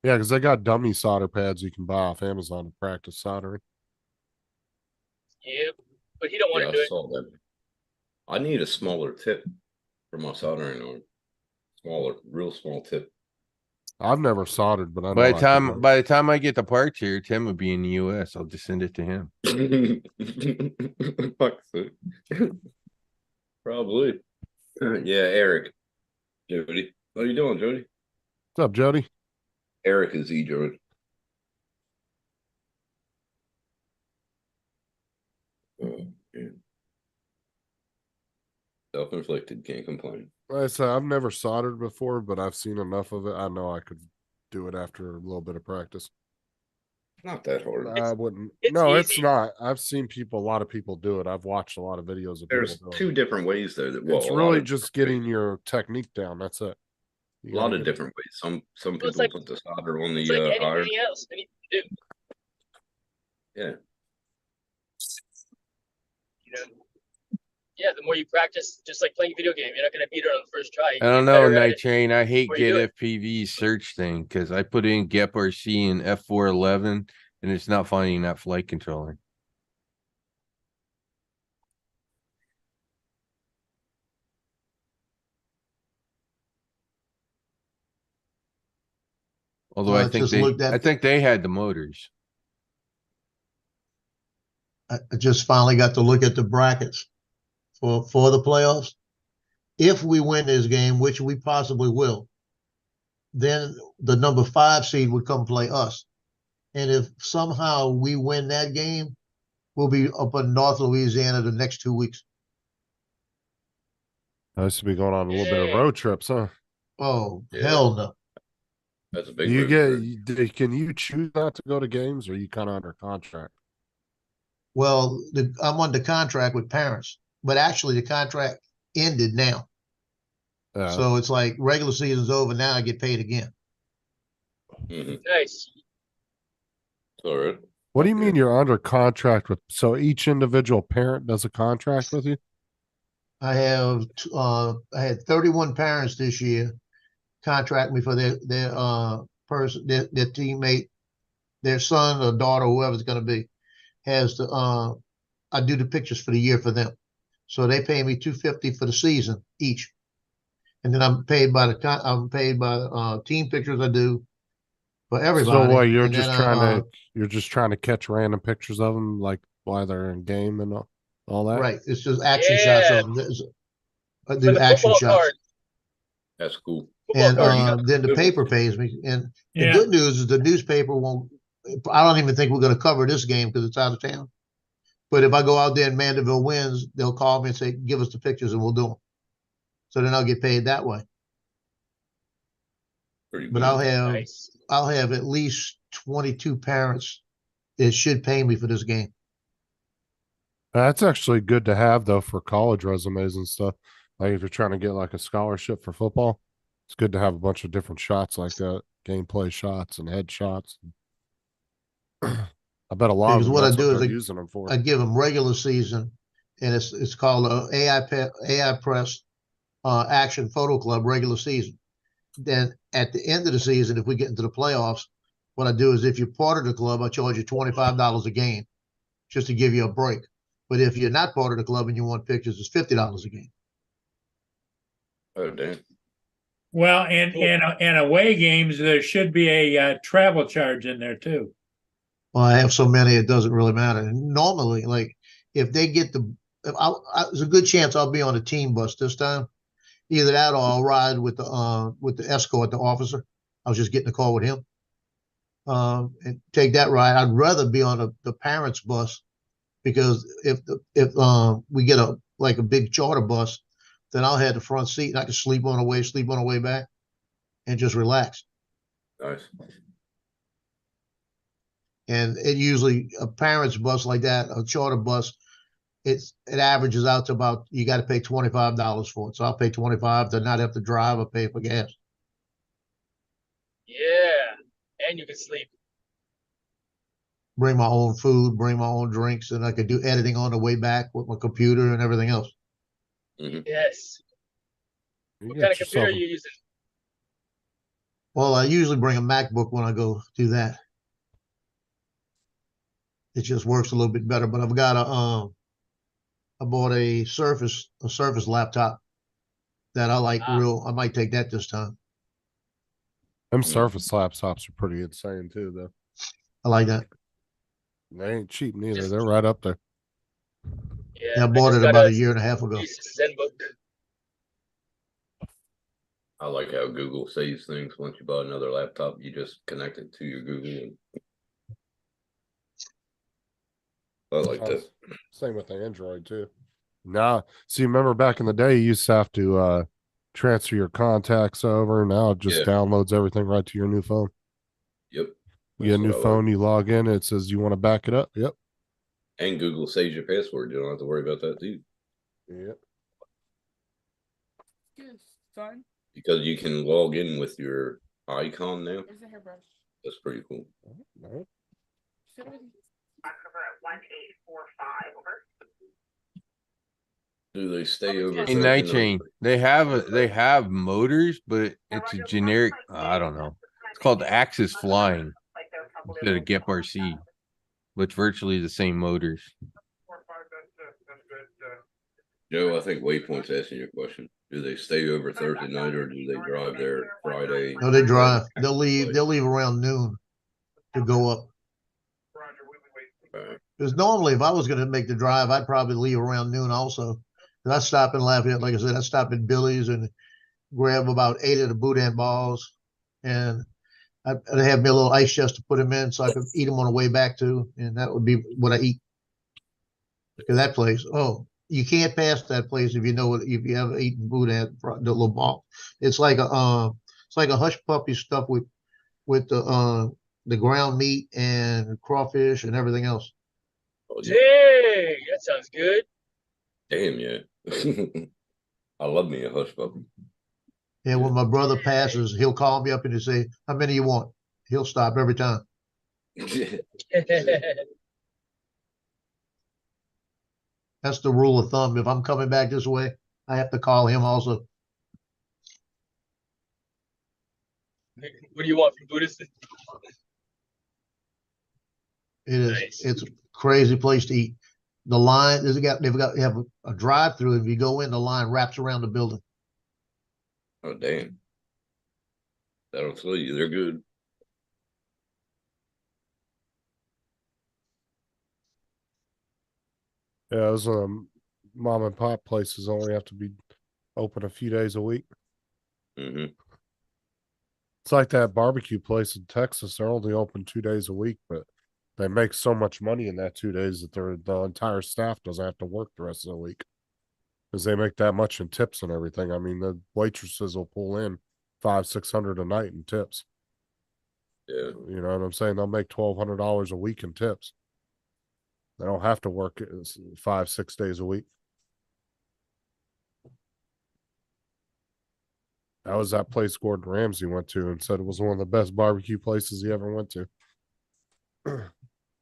Yeah, because they got dummy solder pads you can buy off Amazon to practice soldering. Yep. But he don't want Yeah, to do I it. saw that. I need a smaller tip for my soldering iron. Smaller, real small tip. I've never soldered, but I know By I the could time learn. by the time I get the parts here, Tim will be in the US. I'll just send it to him. Probably. Yeah, Eric. Jody. How you doing, Jody? What's up, Jody? Eric is Jody. Oh, yeah. Self-inflicted, can't complain. Like I said, I've never soldered before, but I've seen enough of it. I know I could do it after a little bit of practice. Not that hard. I wouldn't. it's No, easy. it's not. I've seen a lot of people do it. I've watched a lot of videos of There's people doing two different ways though. That It's really just getting your technique down. That's it. a lot of different ways. Some Well, people it's like- put the solder on It's the like iron. anything else that you can do. Yeah. You know. Yeah, the more you practice, just like playing video game, you're not gonna beat it on the first try. I don't You're know, better at Night it. Train. I hate What are you Get FPV's search thing because I put in GEP-RC and F411 and it's not finding that flight controller. Although Well, I I think just looked at I think they had the motors. I just finally got to look at the brackets for the playoffs. If we win this game, which we possibly will, then the number 5 seed would come play us. And if somehow we win that game, we'll be up in North Louisiana the next 2 weeks. Nice to be going on a little bit of Yeah. road trips, huh? Oh, Yeah. hell no. That's a big You road trip. can you choose not to go to games, or are you kind of under contract? Well, I'm under contract with parents, but actually the contract ended now. So it's like regular season's over. Now I get paid again. Mhm. Nice. All right. What do you mean you're under contract with? So each individual parent does a contract with you? I had 31 parents this year contract me for their person, their teammate, their son or daughter, whoever it's going to be, has to I do the pictures for the year for them. So they pay me $250 for the season each. And then I'm paid by the team pictures I do for everybody. So what, you're And just then, trying to catch random pictures of them, like while they're in game and all that? right. It's just action shots Yeah. of them. I For do the action football shots. card. That's cool. Football And card. then the paper pays me. And the Yeah. good news is the newspaper won't. I don't even think we're going to cover this game because it's out of town. But if I go out there and Mandeville wins, they'll call me and say, "Give us the pictures, and we'll do them." So then I'll get paid that way. Pretty But cool. Nice. I'll have at least 22 parents that should pay me for this game. That's actually good to have, though, for college resumes and stuff. Like if you're trying to get like a scholarship for football, it's good to have a bunch of different shots like that, gameplay shots and head shots. I bet a lot of Because them, what I that's do what is they're using them for. I give them regular season, and it's called a AI Press Action Photo Club regular season. Then at the end of the season, if we get into the playoffs, what I do is if you're part of the club, I charge you $25 a game just to give you a break. But if you're not part of the club and you want pictures, it's $50 a game. Oh, damn. Well, and away games, there should be a travel charge in there too. Well, I have so many, it doesn't really matter. And normally, like if they get there's a good chance I'll be on a team bus this time. Either that or I'll ride with the escort, the officer. I was just getting a call with him. And take that ride. I'd rather be on the parents' bus because if we get a big charter bus, then I'll have the front seat and I can sleep on the way back, and just relax. Nice. And it usually a parents' bus like that, a charter bus, it averages out to about you got to pay $25 for it. So I'll pay $25 to not have to drive or pay for gas. Yeah. And you can sleep. bring my own food, bring my own drinks, and I could do editing on the way back with my computer and everything else. Yes. You What get kind of computer are yourself you using? Well, I usually bring a MacBook when I go do that. It just works a little bit better. But I've got I bought a Surface laptop that I like real. I might take that this time. Them Surface laptops are pretty insane too, though. I like that. They ain't cheap neither. They're right up there. Yeah, I bought it about a year and a half ago. ZenBook. I like how Google saves things. Once you buy another laptop, you just connect it to your Google. And I like that. Same with the Android too. Now, see, remember back in the day, you used to have to transfer your contacts over. Now it just downloads everything right to your new phone. Yep. You get a new phone, you log in, it says you want to back it up. Yep. And Google saves your password. You don't have to worry about that too. Yep. Son. Because you can log in with your icon now. Where's the hairbrush? That's pretty cool. No. Do they stay over? In Night Train, they have motors, but it's a generic. I don't know. It's called Axis Flying instead of GEP-RC, but it's virtually the same motors. Joe, I think Waypoint's asking you a question. Do they stay over Thursday night or do they drive there Friday? No, they drive. They'll leave around noon to go up. Because normally, if I was going to make the drive, I'd probably leave around noon also. And I stop in Lafayette, like I said, I stop at Billy's and grab about 8 of the boudin balls, and I'd have me a little ice chest to put them in so I could eat them on the way back too, and that would be what I eat. Because that place, you can't pass that place if you ever eaten boudin, the little ball. It's like a hush puppy stuff with the ground meat and crawfish and everything else. Dang, that sounds good. Damn, yeah. I love me a hush puppy. Yeah, when my brother passes, he'll call me up and he'll say, "How many you want?" He'll stop every time. That's the rule of thumb. If I'm coming back this way, I have to call him also. What do you want from Buddhist? It is. It's a crazy place to eat. The line they've got a drive-through. If you go in, the line wraps around the building. Oh, damn. That'll tell you they're good. Yeah, those mom and pop places only have to be open a few days a week. Mm-hmm. It's like that barbecue place in Texas. They're only open 2 days a week, but they make so much money in that 2 days that the entire staff doesn't have to work the rest of the week because they make that much in tips and everything. I mean, the waitresses will pull in $500-600 a night in tips. Yeah, you know what I'm saying? They'll make $1,200 a week in tips. They don't have to work 5-6 days a week. That was that place Gordon Ramsay went to and said it was one of the best barbecue places he ever went to.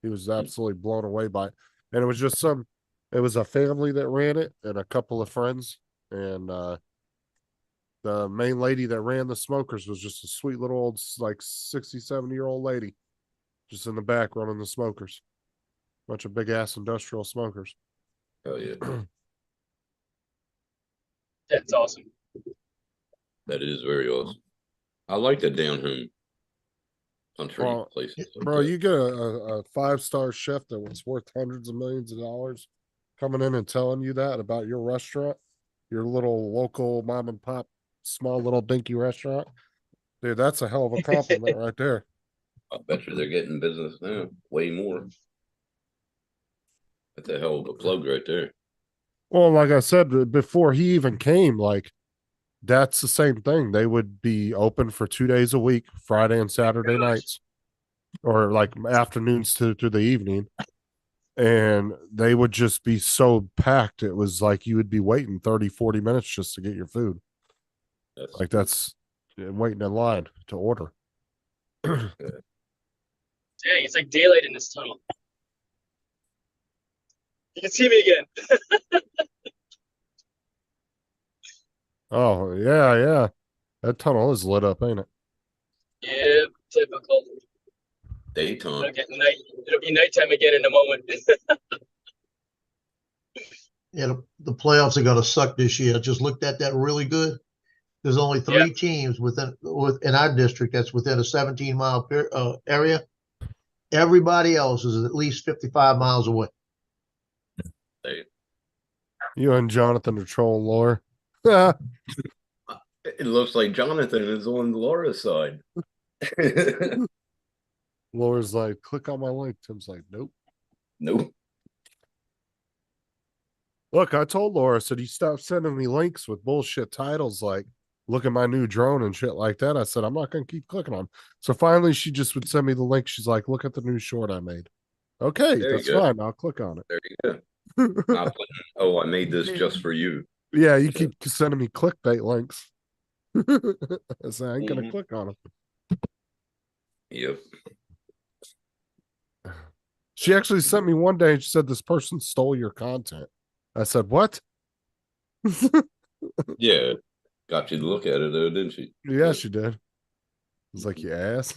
He was absolutely blown away by it. And it was just it was a family that ran it and a couple of friends. And the main lady that ran the smokers was just a sweet little old, like 60-70-year-old lady just in the back running the smokers. Bunch of big ass industrial smokers. Oh, yeah. That's awesome. That is very awesome. I like the down home country places. Like bro, that. you get a 5-star chef that was worth hundreds of millions of dollars coming in and telling you that about your restaurant, your little local mom and pop, small little dinky restaurant. Dude, that's a hell of a compliment right there. I bet you they're getting business now, way more. That's a hell of a plug right there. Well, like I said, before he even came, like, that's the same thing. They would be open for 2 days a week, Friday and Saturday nights, or like afternoons to the evening. And they would just be so packed. It was like you would be waiting 30-40 minutes just to get your food. That's waiting in line to order. Dang, Dang, it's like daylight in this tunnel. You can see me again. Oh, yeah. That tunnel is lit up, ain't it? Yeah, typical. Daytime. It'll be nighttime again in a moment. Yeah, the playoffs are gonna suck this year. I just looked at that really good. There's only three teams within our district that's within a 17-mile area. Everybody else is at least 55 miles away. You and Jonathan are trolling Laura. It looks like Jonathan is on Laura's side. Laura's like, click on my link. Tim's like, nope. Nope. Look, I told Laura, I said, you stop sending me links with bullshit titles like, look at my new drone and shit like that. I said, I'm not going to keep clicking on. So finally, she just would send me the link. She's like, look at the new short I made. Okay, that's fine. I'll click on it. There you go. Oh, I made this just for you. Yeah, you keep sending me clickbait links. I said, I ain't going to click on them. Yep. She actually sent me one day and she said, this person stole your content. I said, what? Yeah. Got you to look at it though, didn't she? Yeah, she did. I was like, you ass.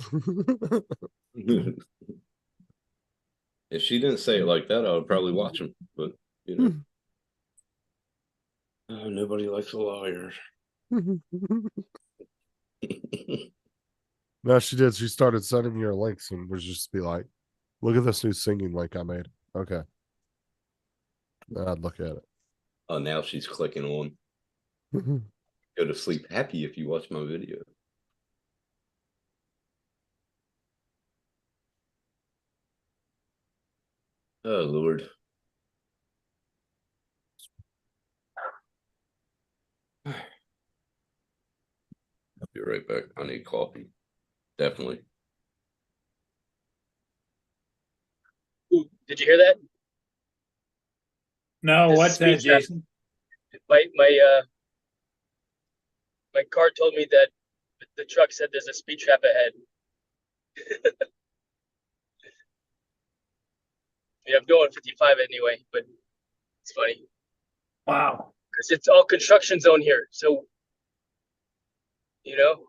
If she didn't say it like that, I would probably watch them. But you know, oh, nobody likes a liar. No, she did. She started sending me her links and was just be like, look at this new singing link I made. Okay. I'd look at it. Oh, now she's clicking on. Go to sleep happy if you watch my video. Oh, Lord. I'll be right back. I need coffee. Definitely. Ooh, did you hear that? No, what's that, Jason? My car told me that the truck said there's a speed trap ahead. Yeah, I'm going 55 anyway, but it's funny. Wow. Because it's all construction zone here. So, you know,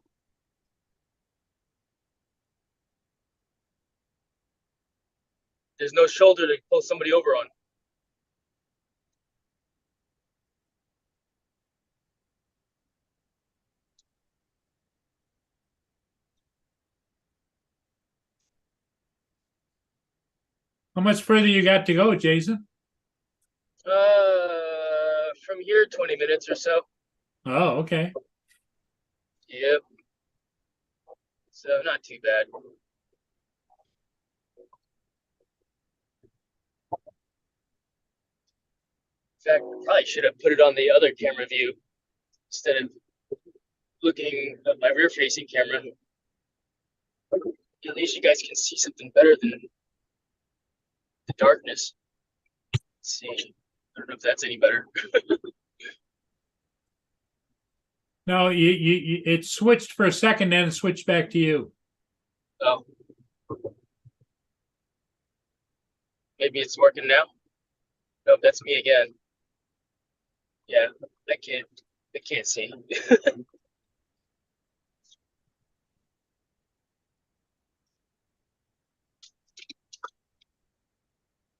there's no shoulder to pull somebody over on. How much further you got to go, Jason? From here, 20 minutes or so. Oh, okay. Yep. So not too bad. In fact, I probably should have put it on the other camera view instead of looking at my rear-facing camera. At least you guys can see something better than the darkness. Let's see. I don't know if that's any better. No, it switched for a second, then it switched back to you. Oh. Maybe it's working now. Nope, that's me again. Yeah, I can't see.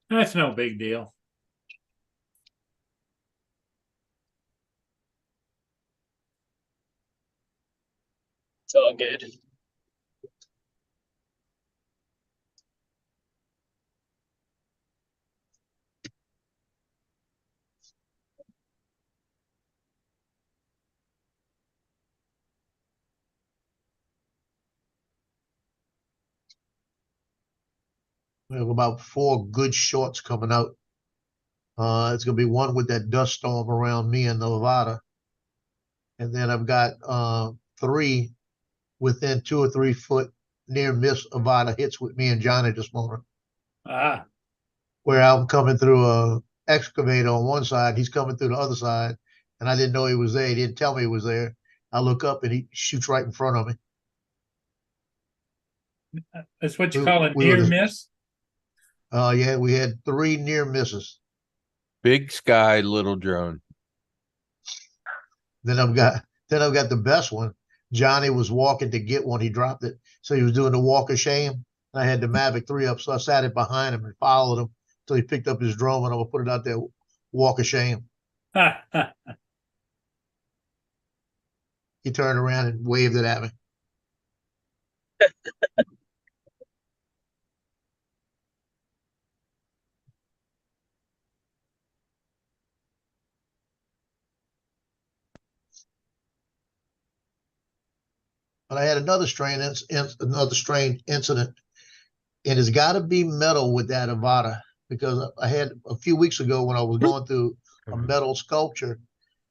That's no big deal. It's all good. We have about 4 good shorts coming out. It's gonna be one with that dust storm around me in Nevada. And then I've got 3 within 2 or 3 foot near miss Nevada hits with me and Johnny this morning. Ah. Where I'm coming through a excavator on one side, he's coming through the other side, and I didn't know he was there. He didn't tell me he was there. I look up and he shoots right in front of me. That's what you We- call a we were near the- miss? Yeah, we had 3 near misses. Big sky, little drone. Then I've got the best one. Johnny was walking to get one. He dropped it. So he was doing the walk of shame. I had the Mavic 3 up. So I sat it behind him and followed him until he picked up his drone and I would put it out there, walk of shame. He turned around and waved it at me. But I had another strange incident. It has got to be metal with that Avata because I had a few weeks ago when I was going through a metal sculpture,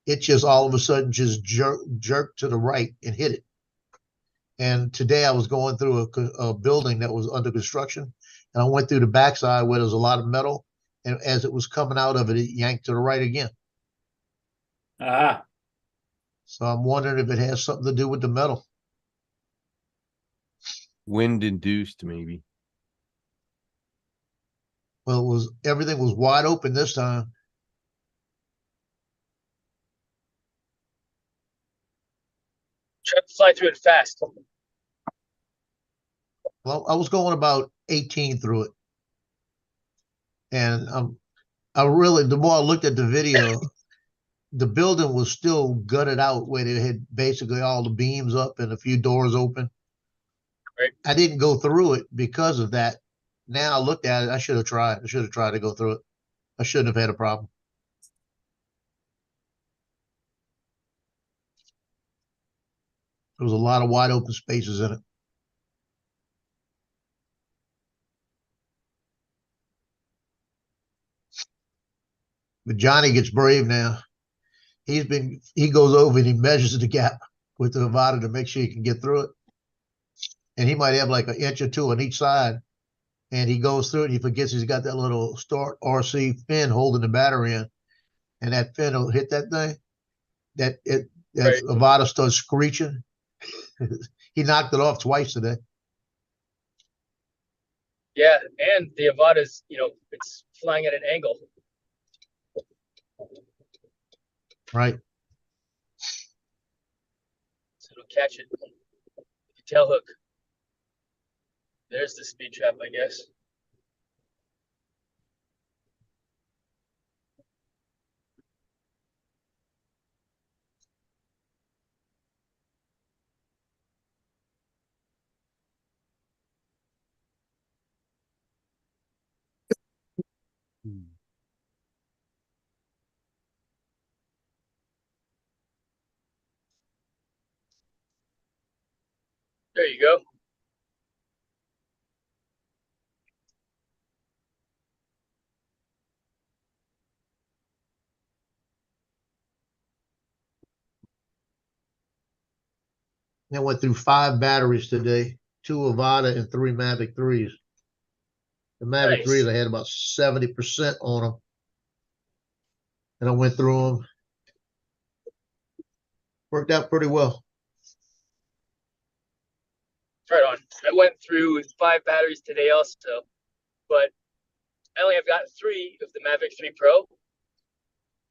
it just all of a sudden just jerked to the right and hit it. And today I was going through a building that was under construction, and I went through the backside where there's a lot of metal, and as it was coming out of it, it yanked to the right again. Ah, So I'm wondering if it has something to do with the metal. Wind induced, maybe. Well, everything was wide open this time. Try to fly through it fast. Well, I was going about 18 through it. And the more I looked at the video, the building was still gutted out where they had basically all the beams up and a few doors open. Right. I didn't go through it because of that. Now I looked at it, I should have tried. I should have tried to go through it. I shouldn't have had a problem. There was a lot of wide open spaces in it. But Johnny gets brave now. He goes over and he measures the gap with the Avata to make sure he can get through it. And he might have like an inch or two on each side. And he goes through it and he forgets he's got that little Start RC fin holding the battery in. And that fin will hit that thing. That Right. Avata starts screeching. He knocked it off twice today. Yeah, and the Avata's, it's flying at an angle. Right. So it'll catch it. Tail hook. There's the speed trap, I guess. There you go. I went through 5 batteries today, 2 Avata and 3 Mavic 3s. The Mavic Nice. 3s, I had about 70% on them. And I went through them. Worked out pretty well. Right on. I went through 5 batteries today also, but I only have got 3 of the Mavic 3 Pro.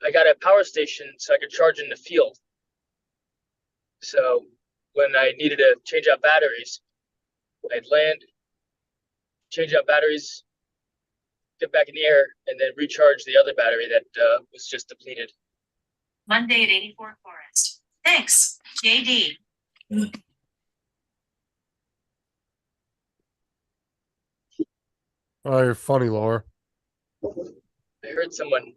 I got a power station so I could charge in the field. So when I needed to change out batteries, I'd land, change out batteries, get back in the air, and then recharge the other battery that was just depleted. Monday at 84 Forest. Thanks, JD. Oh, you're funny, Laura. I heard someone.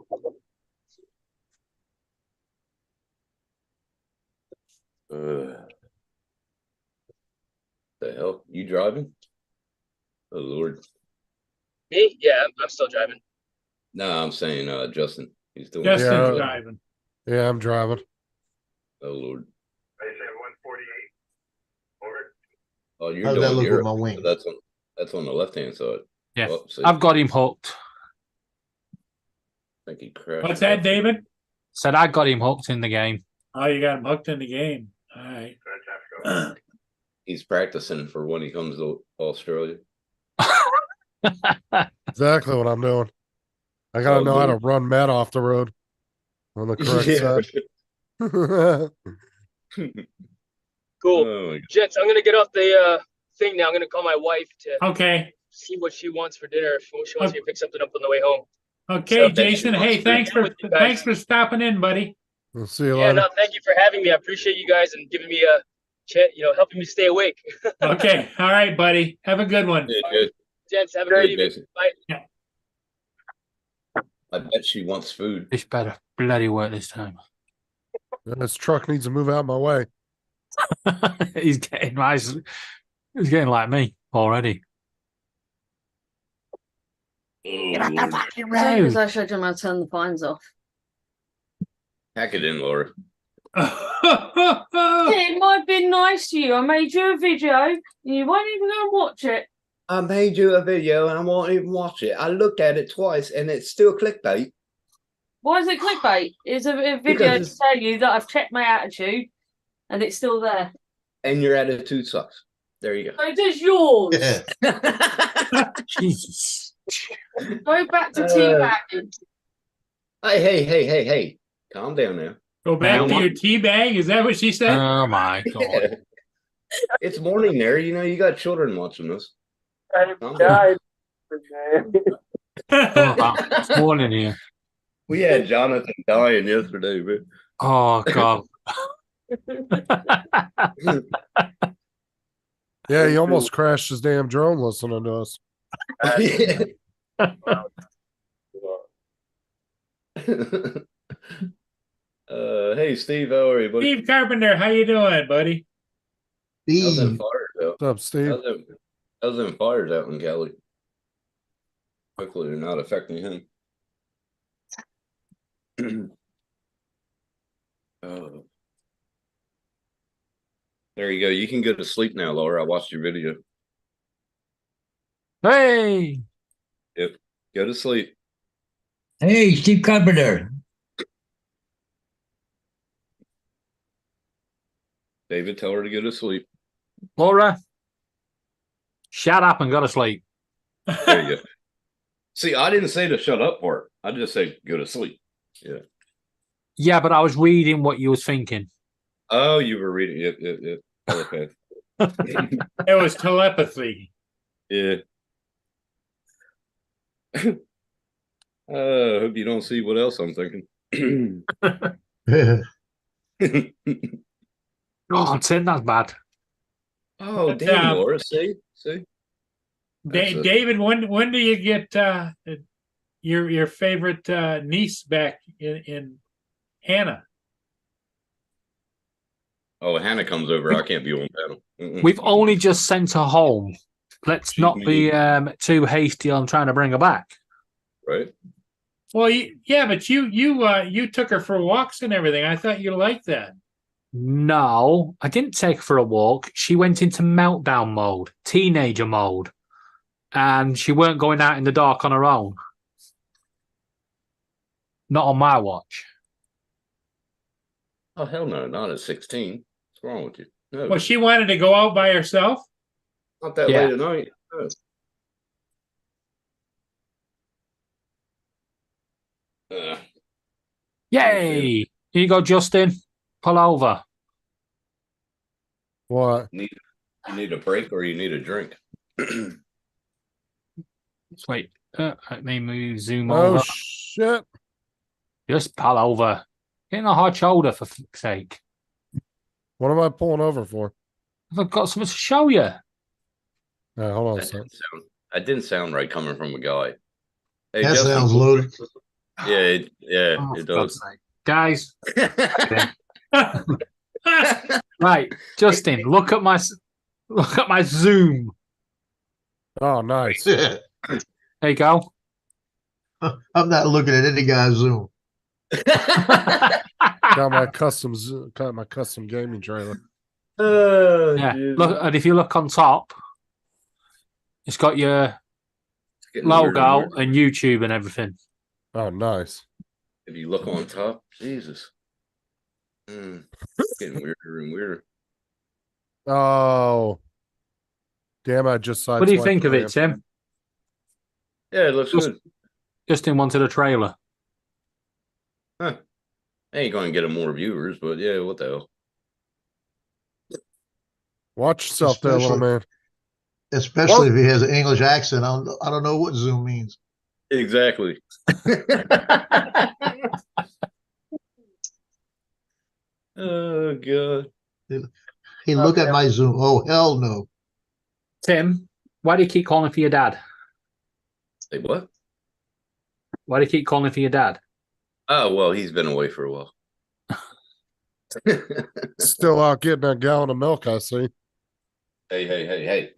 The hell? You driving? Oh Lord. Me? Yeah, I'm still driving. No, I'm saying Justin. He's doing Justin's Yeah. driving. Yeah, I'm driving. Oh Lord. Oh, you're How's that doing look Europe. with my wing? That's on the left hand side. Yeah, Oh, see, I've got him hooked. I think he crashed. What's that, David? Said I got him hooked in the game. Oh, you got him hooked in the game. All right. He's practicing for when he comes to Australia. Exactly what I'm doing. I gotta know how to run Matt off the road on the correct side. Cool. Oh, Gents, I'm gonna get off the thing now. I'm gonna call my wife to Okay. see what she wants for dinner. If she wants me to pick something up on the way home. Okay, So, Jason. Hey, thanks for with you guys. thanks for stopping in, buddy. We'll see you Yeah, later. no, thank you for having me. I appreciate you guys and giving me a chat, helping me stay awake. Okay. All right, buddy. Have a good one. yeah, good. Gents, have a Good, great evening. Jason. Bye. I bet she wants food. This better bloody work this time. This truck needs to move out my way. He's getting nice. He's getting like me already. Get out the fucking Because road. I showed him how to turn the fines off. Hack it in, Laura. It might have been nice to you. I made you a video and you won't even go and watch it. I made you a video and I won't even watch it. I looked at it twice and it's still clickbait. Why is it clickbait? It's a video Because to tell you that I've checked my attitude and it's still there. And your attitude sucks. There you go. So does yours. Jesus. Go back to teabagging. Hey. Calm down now. Go back to your tea bag. Is that what she said? Oh my god. It's morning there. You got children watching this. Calm down. Guys, It's morning here. We had Jonathan dying yesterday, man. Oh god. Yeah, he almost crashed his damn drone listening to us. Hey, Steve, how are you, buddy? Steve Carpenter, how you doing, buddy? How's them fires out? What's up, Steve? How's them fires out in Cali? Hopefully they're not affecting him. Oh. There you go. You can go to sleep now, Laura. I watched your video. Hey. Yep. Go to sleep. Hey, Steve Carpenter. David, tell her to go to sleep. Laura. Shut up and go to sleep. There you go. See, I didn't say to shut up part. I just say go to sleep. Yeah. Yeah, but I was reading what you was thinking. Oh, you were reading. Yep. Okay. It was telepathy. Yeah. Hope you don't see what else I'm thinking. Oh, I'm saying that's bad. Oh, But, damn, Laura. See? David, when do you get your favorite niece back in Hannah? Oh, Hannah comes over. I can't be on panel. We've only just sent her home. Let's not be too hasty on trying to bring her back. Right. Well, yeah, but you took her for walks and everything. I thought you liked that. No, I didn't take her for a walk. She went into meltdown mode, teenager mode, and she weren't going out in the dark on her own. Not on my watch. Oh, hell no. Not at 16. What's wrong with you? No. Well, she wanted to go out by herself. Not that late at night. No. Yay! Here you go, Justin. Pull over. What? You need a break or you need a drink? Wait, let me move zoom Oh, over. shit. Just pull over. Getting a hard shoulder, for fuck's sake. What am I pulling over for? I've got something to show you. Hold on a second. That didn't sound right coming from a guy. Hey, That Justin. sounds loaded. Yeah, Oh, it for God's does. sake. Guys. Right, Justin, look at my zoom. Oh, nice. There you go. I'm not looking at any guy's Zoom. got my custom gaming trailer. Yeah. Look, and if you look on top, it's got your logo and YouTube and everything. Oh, nice. If you look on top, Jesus. Getting weirder and weirder. Oh. Damn, I just What do you sideswiped think of the it, ramp. Tim? Yeah, it looks good. Justin wanted a trailer. Huh. Ain't gonna get him more viewers, but yeah, what the hell? Watch yourself there, little man. Especially if he has an English accent. I don't know what Zoom means. Exactly. Oh god. Hey, look at my Zoom. Oh, hell no. Tim, why do you keep calling for your dad? Say what? Why do you keep calling for your dad? Oh well, he's been away for a while. Still out getting a gallon of milk, I see. Hey.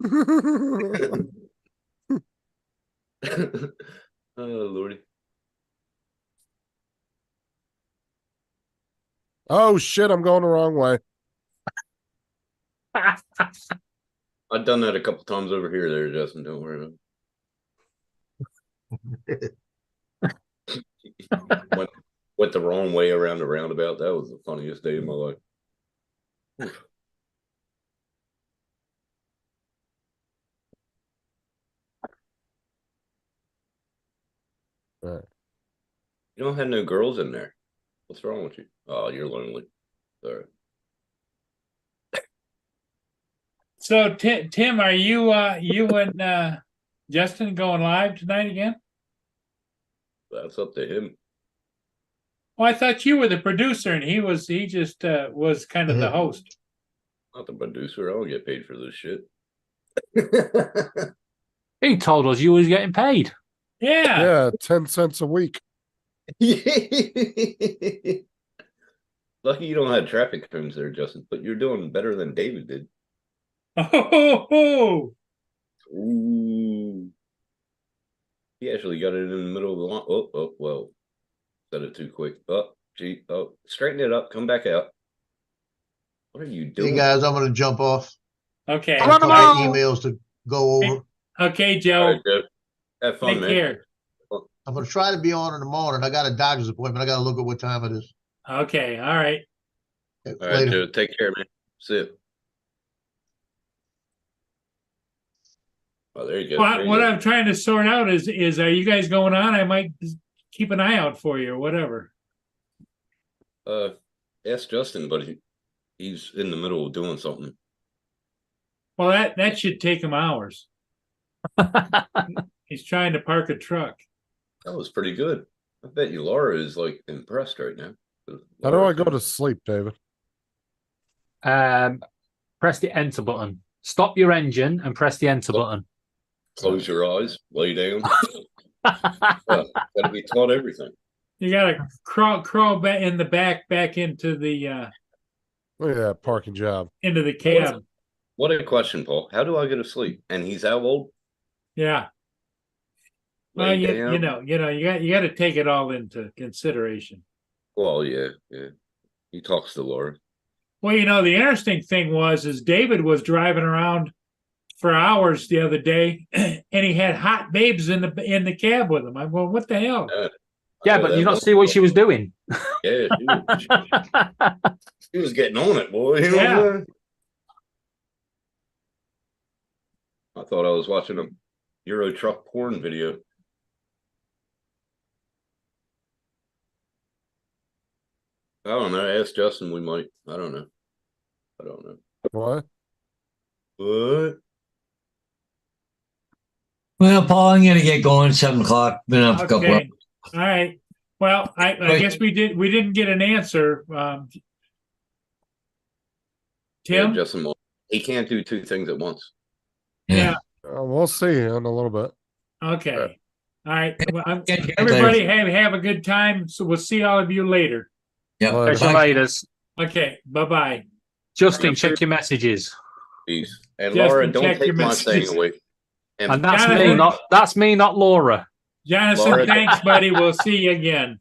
Oh lordy. Oh shit, I'm going the wrong way. I've done that a couple times over here there, Justin. Don't worry about it. Went the wrong way around the roundabout. That was the funniest day of my life. Oof. All right. You don't have no girls in there. What's wrong with you? Oh, you're lonely. Sorry. So Tim, are you and Justin going live tonight again? That's up to him. Well, I thought you were the producer and he just was kind of the host. Not the producer. I don't get paid for this shit. He told us you was getting paid. Yeah. Yeah, 10 cents a week. Lucky you don't have traffic cones there, Justin, but you're doing better than David did. Oh. Ooh. He actually got it in the middle of the line. Oh, well. Said it too quick. Oh, gee. Oh, straighten it up. Come back out. What are you doing? Hey, guys, I'm going to jump off. Okay. I have a couple emails to go over. Okay, Joe. All right, Joe. Have fun, Take man. care. I'm going to try to be on in the morning. I got a doctor's appointment. I got to look at what time it is. Okay. All right. All right, Joe. Take care, man. See you. Oh, there you go. What I'm trying to sort out is are you guys going on? I might keep an eye out for you or whatever. Ask Justin, but he's in the middle of doing something. Well, that should take him hours. He's trying to park a truck. That was pretty good. I bet you Laura is like impressed right now. How do I go to sleep, David? Press the enter button. Stop your engine and press the enter button. Close your eyes, lay down. Gotta be taught everything. You gotta crawl back in the back into the Look at that parking job. into the cab. What a question, Paul. How do I go to sleep? And he's how old? Yeah. Well, Lay you down? know, you got to take it all into consideration. Well, yeah. He talks to Laura. Well, you know, the interesting thing is David was driving around for hours the other day, and he had hot babes in the cab with him. I'm going, what the hell? Yeah, but you not see what she was doing. Yeah, she was getting on it, boy. You know Yeah. what I'm saying? I thought I was watching a Euro truck porn video. I don't know. Ask Justin. We might. I don't know. What? What? Well, Paul, I'm gonna get going. 7 o'clock. Been up a couple. Okay. All right. Well, I guess we didn't get an answer. Tim? Yeah, Justin, he can't do two things at once. Yeah. We'll see in a little bit. Okay. All right. Well, everybody have a good time. So we'll see all of you later. Yeah. Catch you later. Okay. Bye-bye. Justin, check your messages. Peace. And Justin, Laura, don't check take your my messages. thing away. And that's me, not Laura. Jonathan, Laura- thanks, buddy. We'll see you again.